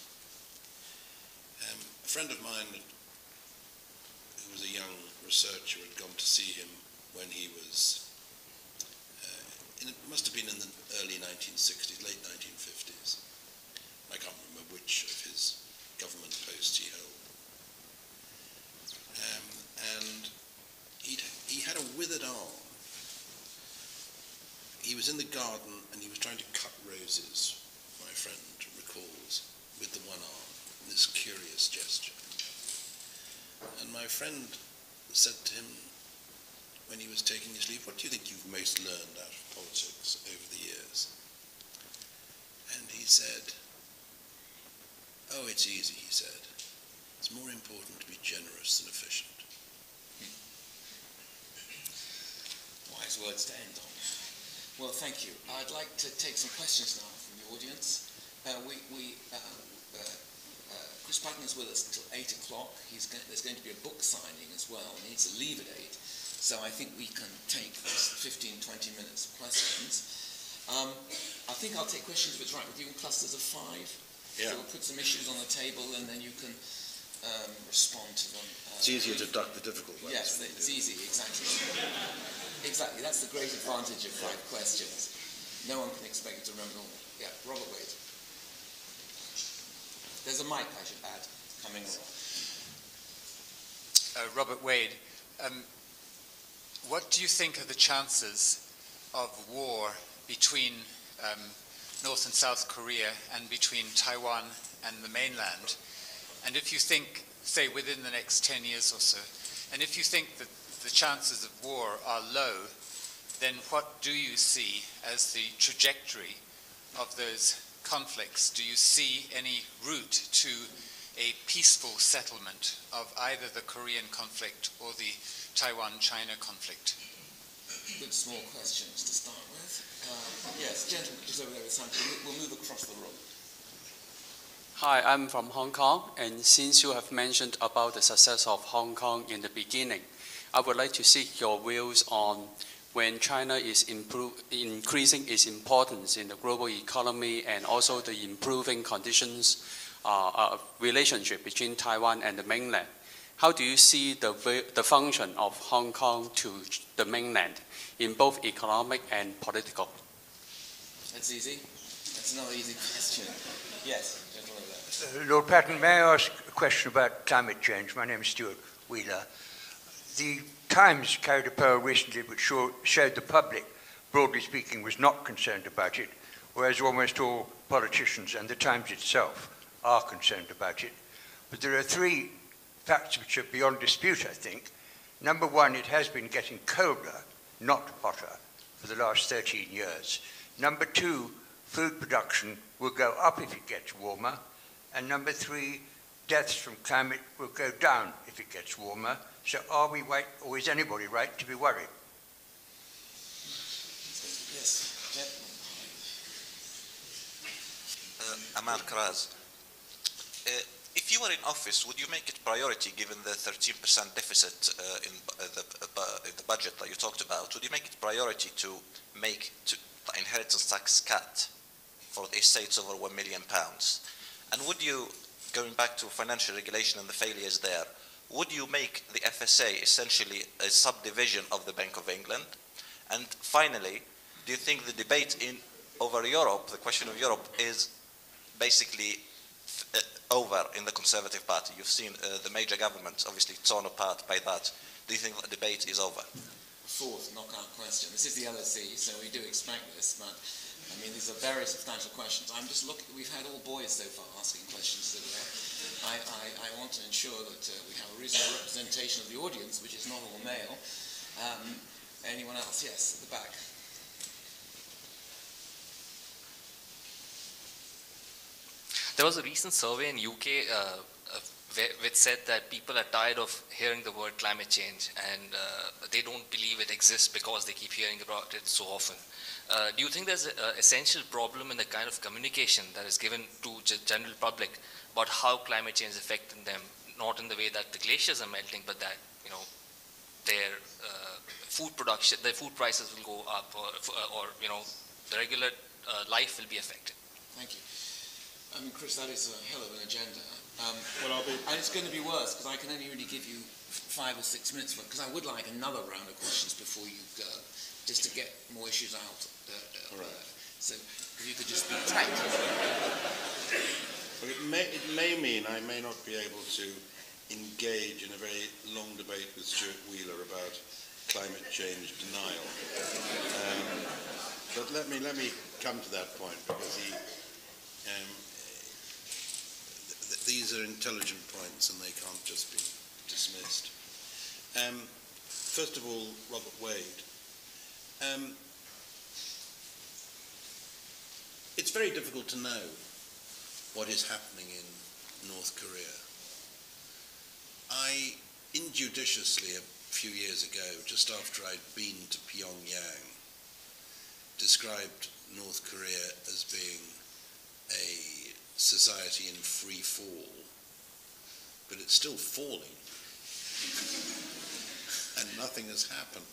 A friend of mine who was a young researcher had gone to see him when he was, it must have been in the early 1960s, late 1950s. I can't remember which of his government posts he held. And he had a withered arm. He was in the garden and he was trying to cut roses, my friend recalls, with the one arm, this curious gesture. And my friend said to him, when he was taking his leave, what do you think you've most learned out of politics over the years? And he said, oh, it's easy, he said. It's more important to be generous than efficient.
Wise words to end on. Well, thank you. I'd like to take some questions now from the audience. Chris Patten is with us until 8 o'clock. There's going to be a book signing as well. He needs to leave at 8. So I think we can take 15, 20 minutes of questions. I think I'll take questions if it's right with you in clusters of 5.
Yeah.
So we'll put some issues on the table and then you can respond to them.
It's easier to duck the difficult ones.
Yes, it's easy, exactly. Exactly, that's the great advantage of 5 questions. No one can expect you to remember them all. Yeah, Robert Wade. There's a mic, I should add, coming along.
Robert Wade, what do you think are the chances of war between North and South Korea and between Taiwan and the mainland? And if you think, say, within the next 10 years or so, and if you think that the chances of war are low, then what do you see as the trajectory of those conflicts? Do you see any route to a peaceful settlement of either the Korean conflict or the Taiwan-China conflict?
Good small questions to start with. Yes, gentlemen, just over there with something. We'll move across the room.
Hi, I'm from Hong Kong, and since you have mentioned about the success of Hong Kong in the beginning, I would like to seek your views on when China is increasing its importance in the global economy and also the improving conditions, relationship between Taiwan and the mainland. How do you see the function of Hong Kong to the mainland in both economic and political?
That's easy. That's another easy question. Yes, gentlemen there.
Lord Patten, may I ask a question about climate change? My name is Stuart Wheeler. The Times carried a poll recently which showed the public, broadly speaking, was not concerned about it, whereas almost all politicians and the Times itself are concerned about it. But there are three facts which are beyond dispute, I think. Number one, it has been getting colder, not hotter, for the last 13 years. Number two, food production will go up if it gets warmer. And number three, deaths from climate will go down if it gets warmer. So are we right, or is anybody right to be worried?
Yes.
Amar Karaz. If you were in office, would you make it priority, given the 13% deficit in the budget that you talked about, would you make it priority to make the inheritance tax cut for the estates over £1 million? And would you, going back to financial regulation and the failures there, would you make the FSA essentially a subdivision of the Bank of England? And finally, do you think the debate over Europe, the question of Europe, is basically over in the Conservative Party? You've seen the major government obviously torn apart by that. Do you think the debate is over?
Fourth knockout question. This is the LSE, so we do expect this, but I mean, these are very substantial questions. I'm just looking, we've had all boys so far asking questions, so I want to ensure that we have a reasonable representation of the audience, which is not all male. Anyone else? Yes, at the back.
There was a recent survey in UK which said that people are tired of hearing the word climate change, and they don't believe it exists because they keep hearing about it so often. Do you think there's an essential problem in the kind of communication that is given to general public about how climate change is affecting them, not in the way that the glaciers are melting, but that, you know, their food production, their food prices will go up, or you know, the regular life will be affected?
Thank you. I mean, Chris, that is a hell of an agenda. And it's going to be worse, because I can only really give you 5 or 6 minutes, because I would like another round of questions before you go, just to get more issues out. So if you could just be tight.
Well, it may mean I may not be able to engage in a very long debate with Stuart Wheeler about climate change denial. But let me come to that point, because these are intelligent points and they can't just be dismissed. First of all, Robert Wade. It's very difficult to know what is happening in North Korea. I injudiciously, a few years ago, just after I'd been to Pyongyang, described North Korea as being a society in free fall, but it's still falling, and nothing has happened,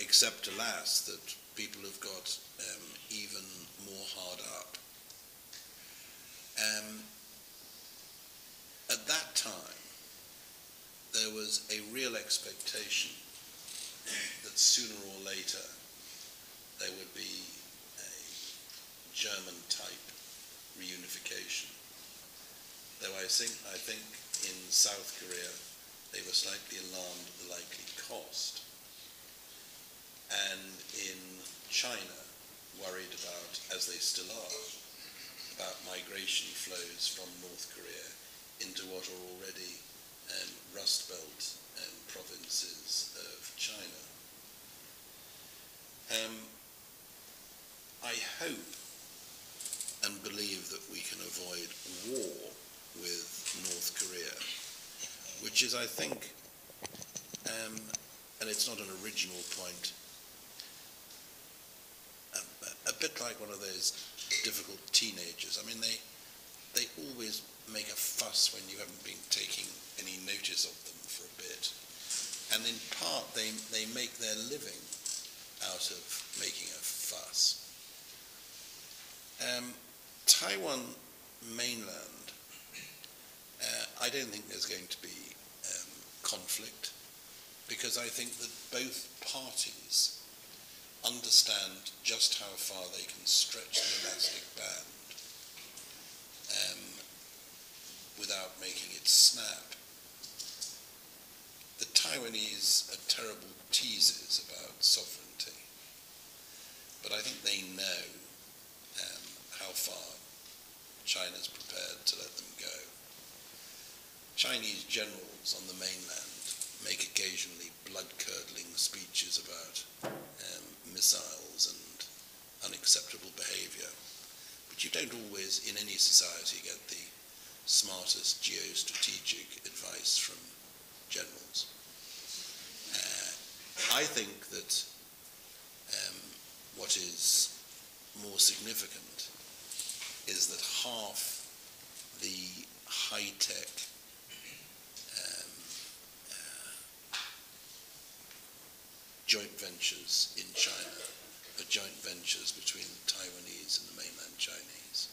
except, alas, that people have got even more hard up. At that time, there was a real expectation that sooner or later there would be a German-type reunification. Though I think in South Korea they were slightly alarmed at the likely cost, and in China worried about, as they still are, about migration flows from North Korea into what are already Rust Belt provinces of China. I hope and believe that we can avoid war with North Korea, which is, I think, and it's not an original point, a bit like one of those difficult teenagers. I mean, they always make a fuss when you haven't been taking any notice of them for a bit. And in part, they make their living out of making a fuss. Taiwan mainland, I don't think there's going to be conflict, because I think that both parties understand just how far they can stretch the elastic band without making it snap. The Taiwanese are terrible teasers about sovereignty, but I think they know how far China's prepared to let them go. Chinese generals on the mainland make occasionally blood-curdling speeches about missiles and unacceptable behavior, but you don't always, in any society, get the smartest geostrategic advice from generals. I think that what is more significant is that half the high-tech joint ventures in China are joint ventures between the Taiwanese and the mainland Chinese.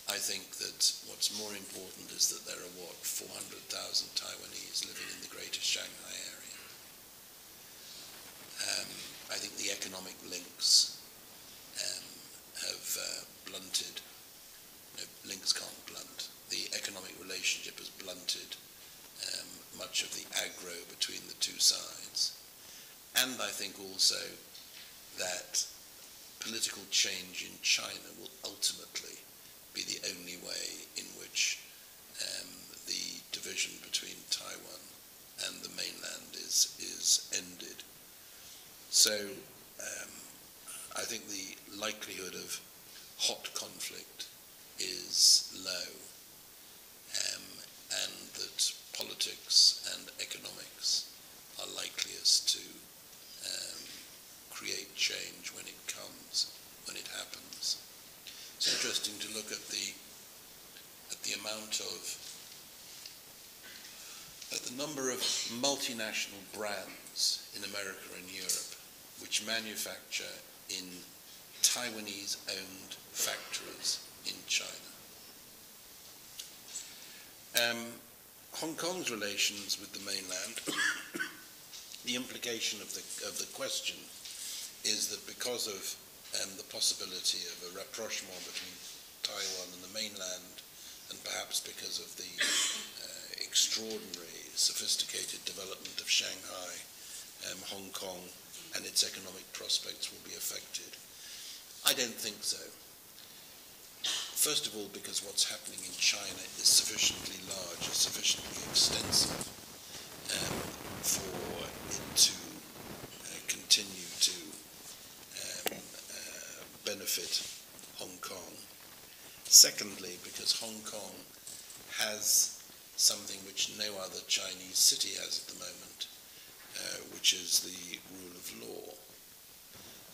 I think that what's more important is that there are, 400,000 Taiwanese living in the greater Shanghai area. I think the economic links have blunted. No, links can't blunt. The economic relationship has blunted much of the aggro between the two sides. And I think also that political change in China will ultimately be the only way in which the division between Taiwan and the mainland is ended. So I think the likelihood of hot conflict is low, and that politics and economics are likeliest to create change when it comes, when it happens. It's interesting to look at the amount of, at the number of multinational brands in America and Europe which manufacture in Taiwanese-owned factories in China. Hong Kong's relations with the mainland, the implication of the question is that because of the possibility of a rapprochement between Taiwan and the mainland, and perhaps because of the extraordinary, sophisticated development of Shanghai, Hong Kong and its economic prospects will be affected. I don't think so. First of all, because what's happening in China is sufficiently large, is sufficiently extensive for it to continue to benefit Hong Kong. Secondly, because Hong Kong has something which no other Chinese city has at the moment, which is the rule of law.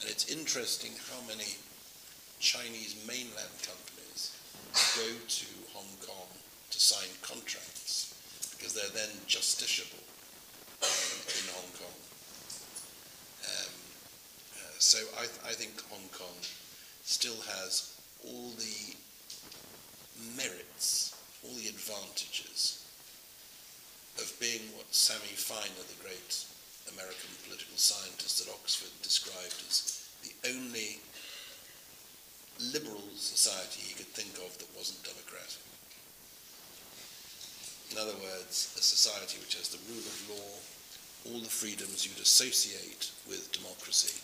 And it's interesting how many Chinese mainland companies go to Hong Kong to sign contracts, because they're then justiciable in Hong Kong. So I think Hong Kong still has all the merits, all the advantages of being what Sammy Finer, the great American political scientist at Oxford, described as the only liberal society he could think of that wasn't democratic. In other words, a society which has the rule of law, all the freedoms you'd associate with democracy,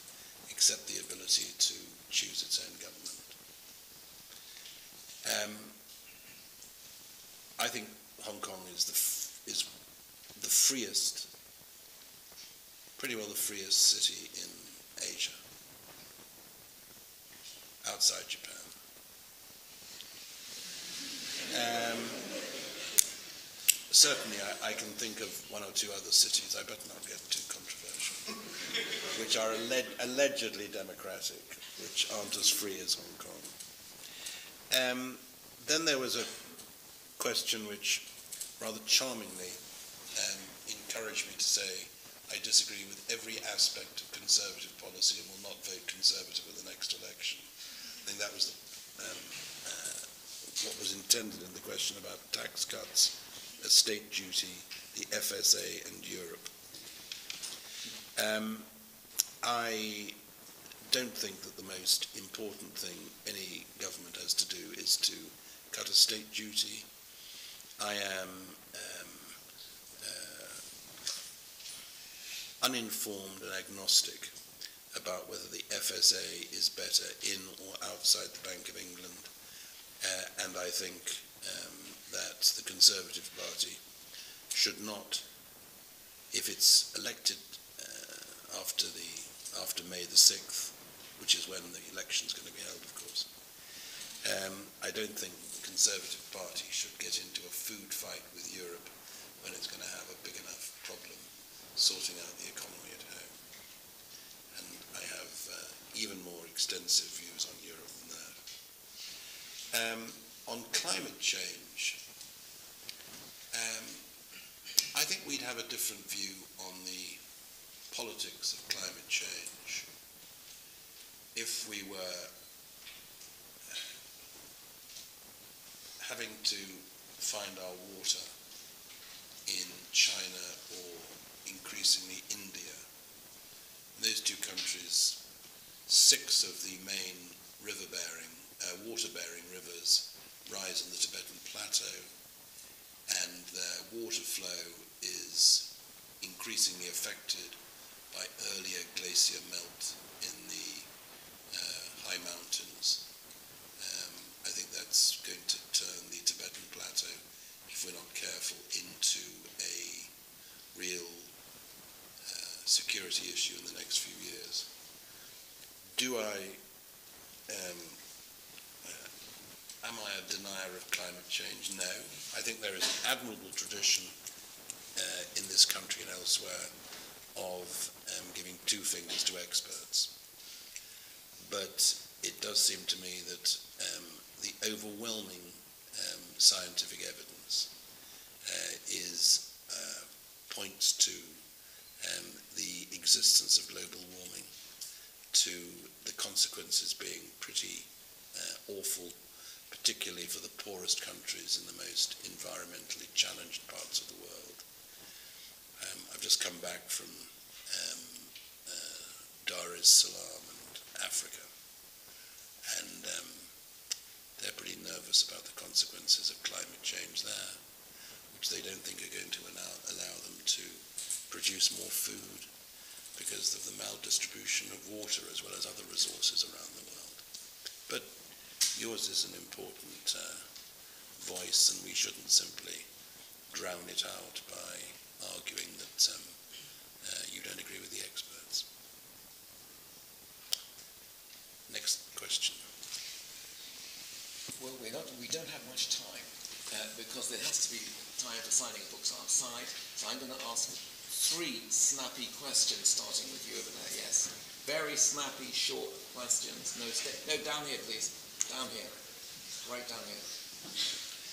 except the ability to choose its own government. I think Hong Kong is the freest, pretty well the freest city in Asia, outside Japan. Certainly I can think of one or two other cities, I better not get too controversial, which are allegedly democratic, which aren't as free as Hong Kong. Then there was a question which rather charmingly encouraged me to say I disagree with every aspect of Conservative policy and will not vote Conservative at the next election. I think that was what was intended in the question about tax cuts, estate duty, the FSA and Europe. I don't think that the most important thing any government has to do is to cut estate duty. I am uninformed and agnostic about whether the FSA is better in or outside the Bank of England. And I think that the Conservative Party should not, if it's elected after May the 6th, which is when the election is going to be held, of course, I don't think the Conservative Party should get into a food fight with Europe when it's going to have a big enough problem sorting out the economy at home. And I have even more extensive views on Europe than that. On climate change, I think we'd have a different view on the politics of climate change if we were having to find our water in China or increasingly India. Those two countries, 6 of the main water-bearing rivers rise on the Tibetan Plateau, and their water flow is increasingly affected by earlier glacier melt in the high mountains. I think that's going to turn the Tibetan Plateau, if we're not careful, into a real security issue in the next few years. Am I a denier of climate change? No. I think there is an admirable tradition in this country and elsewhere of giving 2 fingers to experts. But it does seem to me that the overwhelming scientific evidence points to the existence of global warming, to the consequences being pretty awful, particularly for the poorest countries in the most environmentally challenged parts of the world. I've just come back from Dar es Salaam and Africa, and they're pretty nervous about the consequences of climate change there, which they don't think are going to allow them to produce more food because of the maldistribution of water as well as other resources around the world. But yours is an important voice, and we shouldn't simply drown it out by arguing that you don't agree with the experts. Next question.
Well, we don't have much time because there has to be time for signing books outside. So I'm going to ask 3 snappy questions, starting with you over there. Yes, very snappy, short questions. No, down here, please. Down here, right down here.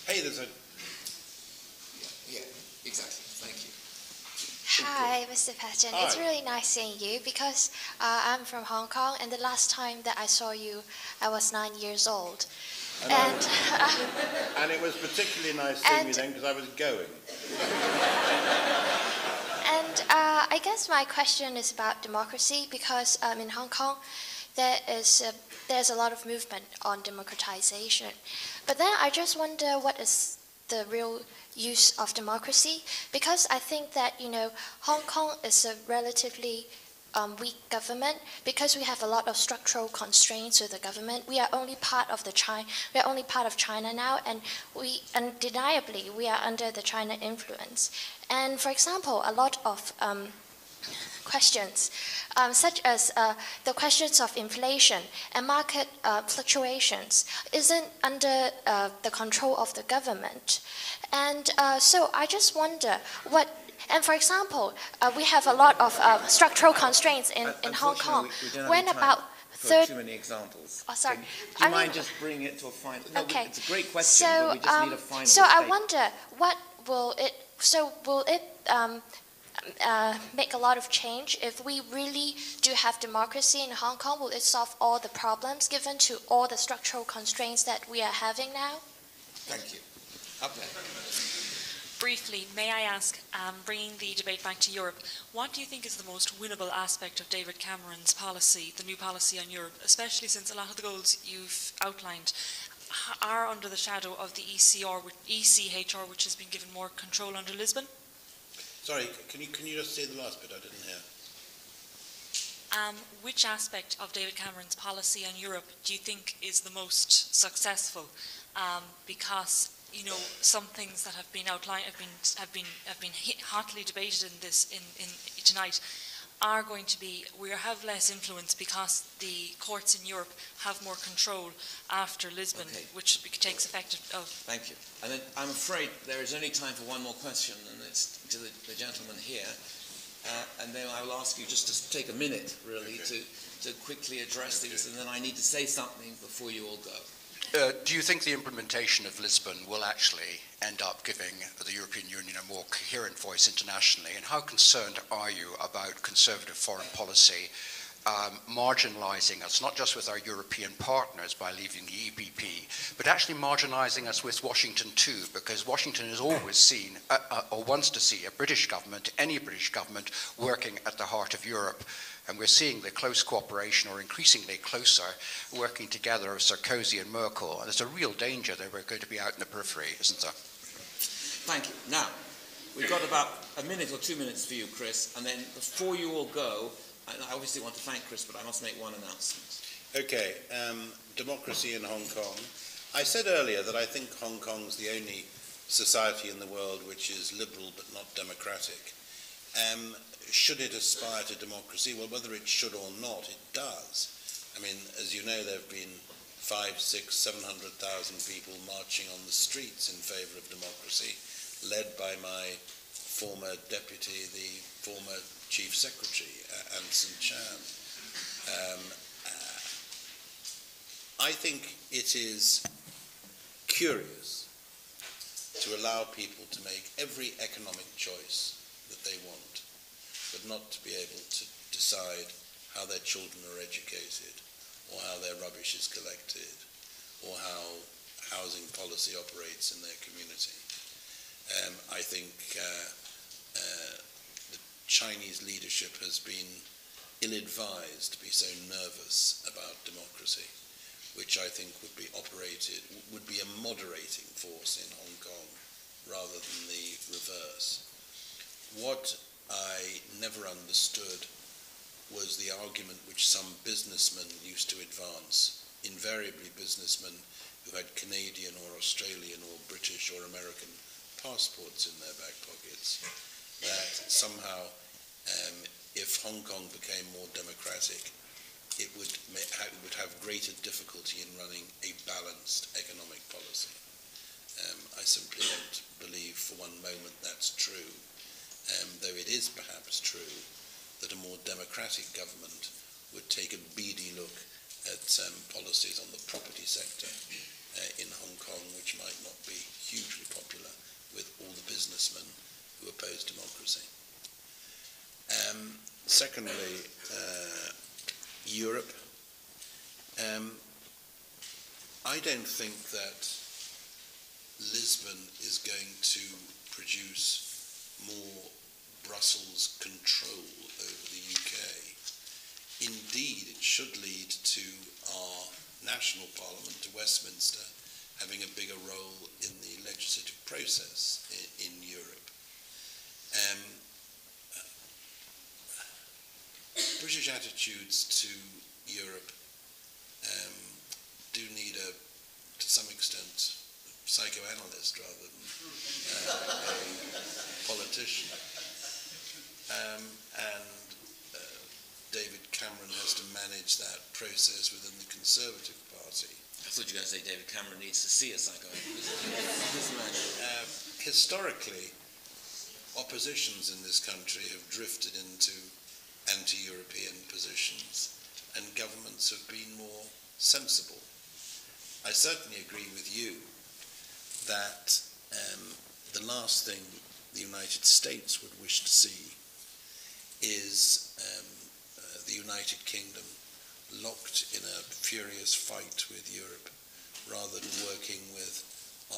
Hey, there's a...
Yeah, exactly. Thank you.
Hi, Mr. Patten.
Hi.
It's really nice seeing you because I'm from Hong Kong, and the last time that I saw you, I was 9 years old.
And it was particularly nice seeing you then because I was going.
And I guess my question is about democracy because in Hong Kong, there's a lot of movement on democratization. But then I just wonder what is the real use of democracy, because I think that, Hong Kong is a relatively weak government because we have a lot of structural constraints with the government. We are only part of China now, and undeniably we are under the China influence. And for example, a lot of questions, such as the questions of inflation and market fluctuations, isn't under the control of the government. And so I just wonder and for example, we have a lot of structural constraints in Hong Kong.
When about too many examples.
Oh, sorry.
Do you mind just bringing it to a final? No,
okay.
It's a great question, but we just need a final.
So I wonder, will it make a lot of change if we really do have democracy in Hong Kong? Will it solve all the problems given to all the structural constraints that we are having now?
Thank you. Up there.
Briefly, may I ask, bringing the debate back to Europe, what do you think is the most winnable aspect of David Cameron's policy, the new policy on Europe, especially since a lot of the goals you've outlined are under the shadow of the ECHR, which has been given more control under Lisbon?
Sorry, can you just say the last bit? I didn't hear.
Which aspect of David Cameron's policy on Europe do you think is the most successful? Because some things that have been outlined have been hotly debated in tonight are going to be, we have less influence because the courts in Europe have more control after Lisbon, which takes effect of.
Thank you. And then I'm afraid there is only time for one more question, and it's to the gentleman here. And then I will ask you just to take a minute, really, to quickly address these, and then I need to say something before you all go.
Do you think the implementation of Lisbon will actually end up giving the European Union a more coherent voice internationally? And how concerned are you about conservative foreign policy marginalizing us, not just with our European partners by leaving the EPP, but actually marginalizing us with Washington too, because Washington has always seen, or wants to see, a British government, any British government, working at the heart of Europe. And we're seeing the close cooperation, or increasingly closer, working together of Sarkozy and Merkel. And there's a real danger that we're going to be out in the periphery, isn't there?
Thank you. Now, we've got about a minute or 2 minutes for you, Chris, and then before you all go, and I obviously want to thank Chris, but I must make one announcement.
Okay, democracy in Hong Kong. I said earlier that I think Hong Kong's the only society in the world which is liberal but not democratic. Should it aspire to democracy? Well, whether it should or not, it does. I mean, as you know, there have been 500,000, 600,000, 700,000 people marching on the streets in favour of democracy, led by my former deputy, the former Chief Secretary, Anson Chan. I think it is curious to allow people to make every economic choice that they want, but not to be able to decide how their children are educated, or how their rubbish is collected, or how housing policy operates in their community. I think the Chinese leadership has been ill-advised to be so nervous about democracy, which I think would be a moderating force in Hong Kong rather than the reverse. What I never understood was the argument which some businessmen used to advance, invariably businessmen who had Canadian or Australian or British or American passports in their back pockets, that somehow if Hong Kong became more democratic, it would have greater difficulty in running a balanced economic policy. I simply don't believe for one moment that's true. Though it is perhaps true that a more democratic government would take a beady look at policies on the property sector in Hong Kong, which might not be hugely popular with all the businessmen who oppose democracy. Secondly, Europe. I don't think that Lisbon is going to produce more Brussels control over the UK. Indeed, it should lead to our national parliament, to Westminster, having a bigger role in the legislative process in Europe. British attitudes to Europe do need to some extent, psychoanalyst rather than a politician. David Cameron has to manage that process within the Conservative Party.
I thought you were going to say David Cameron needs to see a psychoanalyst.
Historically, oppositions in this country have drifted into anti-European positions, and governments have been more sensible. I certainly agree with you that the last thing the United States would wish to see is the United Kingdom locked in a furious fight with Europe, rather than working with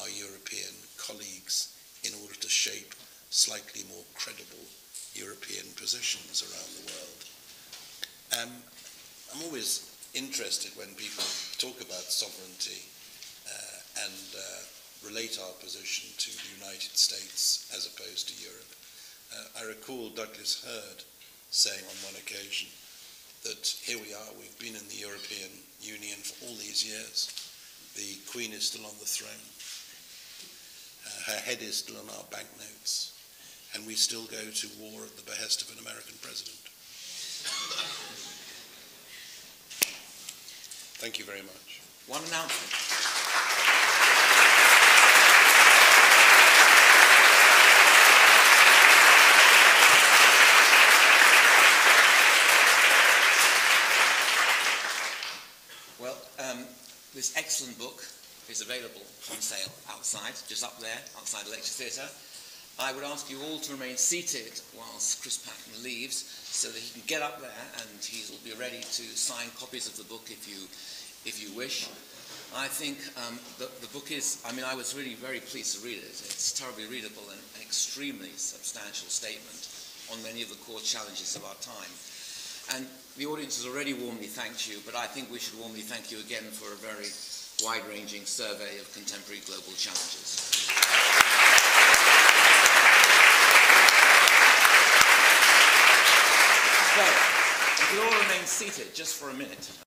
our European colleagues in order to shape slightly more credible European positions around the world. I'm always interested when people talk about sovereignty and relate our position to the United States as opposed to Europe. I recall Douglas Hurd saying on one occasion that here we are, we've been in the European Union for all these years. The Queen is still on the throne. Her head is still on our banknotes. And we still go to war at the behest of an American president. Thank you very much.
One announcement. Well, this excellent book is available on sale outside, just up there, outside the lecture theatre. I would ask you all to remain seated whilst Chris Patten leaves, so that he can get up there and he will be ready to sign copies of the book if you wish. I think the book is, I mean, I was really very pleased to read it. It's terribly readable and an extremely substantial statement on many of the core challenges of our time. And the audience has already warmly thanked you, but I think we should warmly thank you again for a very wide-ranging survey of contemporary global challenges. So, if you all remain seated just for a minute.